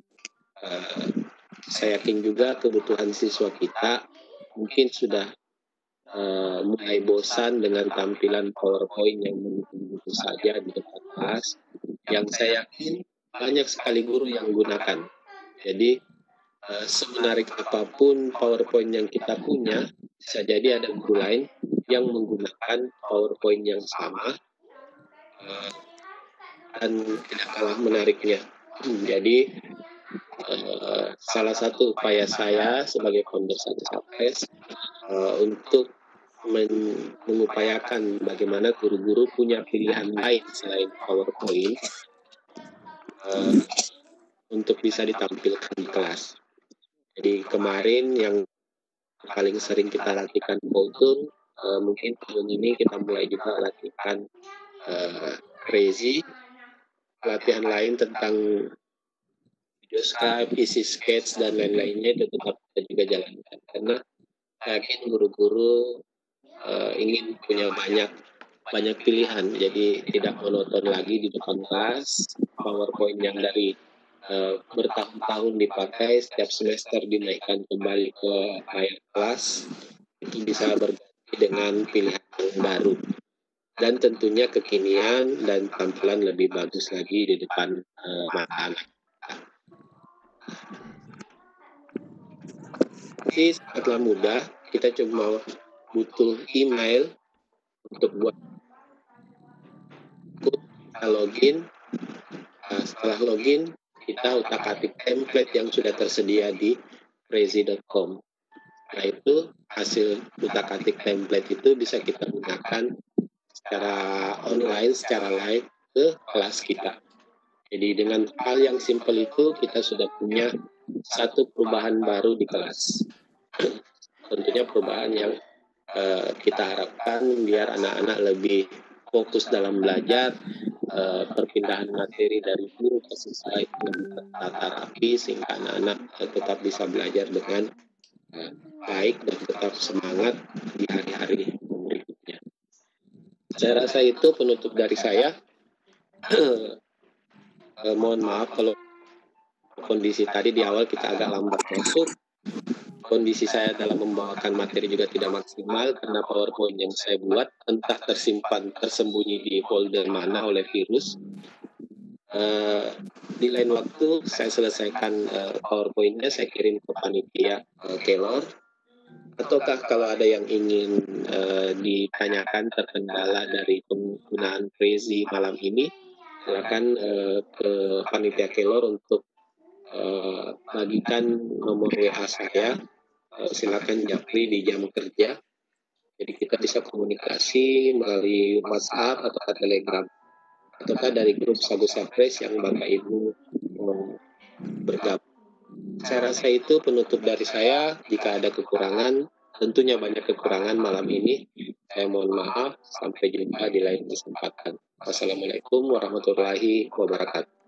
Saya yakin juga kebutuhan siswa kita mungkin sudah mulai bosan dengan tampilan PowerPoint yang begitu saja di depan kelas, yang saya yakin banyak sekali guru yang gunakan. Jadi semenarik apapun PowerPoint yang kita punya, bisa jadi ada guru lain yang menggunakan PowerPoint yang sama dan tidak kalah menariknya. Jadi salah satu upaya saya sebagai founder Sagu Sapres untuk mengupayakan bagaimana guru-guru punya pilihan lain selain PowerPoint untuk bisa ditampilkan di kelas. Jadi kemarin yang paling sering kita latihkan Powtoon, mungkin tahun ini kita mulai juga latihkan Prezi, latihan lain tentang video Skype, isi sketch dan lain-lainnya itu tetap kita juga jalankan. Karena saya yakin guru-guru ingin punya banyak pilihan, jadi tidak monoton lagi di depan kelas. PowerPoint yang dari bertahun-tahun dipakai, setiap semester dinaikkan kembali ke layar kelas, itu bisa berganti dengan pilihan yang baru dan tentunya kekinian dan tampilan lebih bagus lagi di depan mata anak. Jadi sangatlah mudah, kita cuma butuh email untuk buat kita login. Setelah login, kita utak-atik template yang sudah tersedia di prezi.com. Nah itu hasil utak-atik template itu bisa kita gunakan secara online, secara live ke kelas kita. Jadi dengan hal yang simpel itu kita sudah punya satu perubahan baru di kelas. Tentunya perubahan yang kita harapkan biar anak-anak lebih fokus dalam belajar, perpindahan materi dari guru ke siswa itu lebih tertata rapi sehingga anak-anak tetap bisa belajar dengan baik dan tetap semangat di hari-hari berikutnya. Saya rasa itu penutup dari saya. Mohon maaf kalau kondisi tadi di awal kita agak lambat masuk. Kondisi saya dalam membawakan materi juga tidak maksimal karena PowerPoint yang saya buat entah tersimpan tersembunyi di folder mana oleh virus. Di lain waktu saya selesaikan PowerPoint-nya, saya kirim ke panitia Kelor. Ataukah kalau ada yang ingin ditanyakan terkendala dari penggunaan Prezi malam ini, silakan ke panitia Kelor untuk bagikan nomor WA saya. Silakan japri di jam kerja. Jadi kita bisa komunikasi melalui WhatsApp atau Telegram. Ataukah dari grup Sagu Sapres yang Bapak Ibu bergabung. Saya rasa itu penutup dari saya. Jika ada kekurangan, tentunya banyak kekurangan malam ini, saya mohon maaf. Sampai jumpa di lain kesempatan. Wassalamualaikum warahmatullahi wabarakatuh.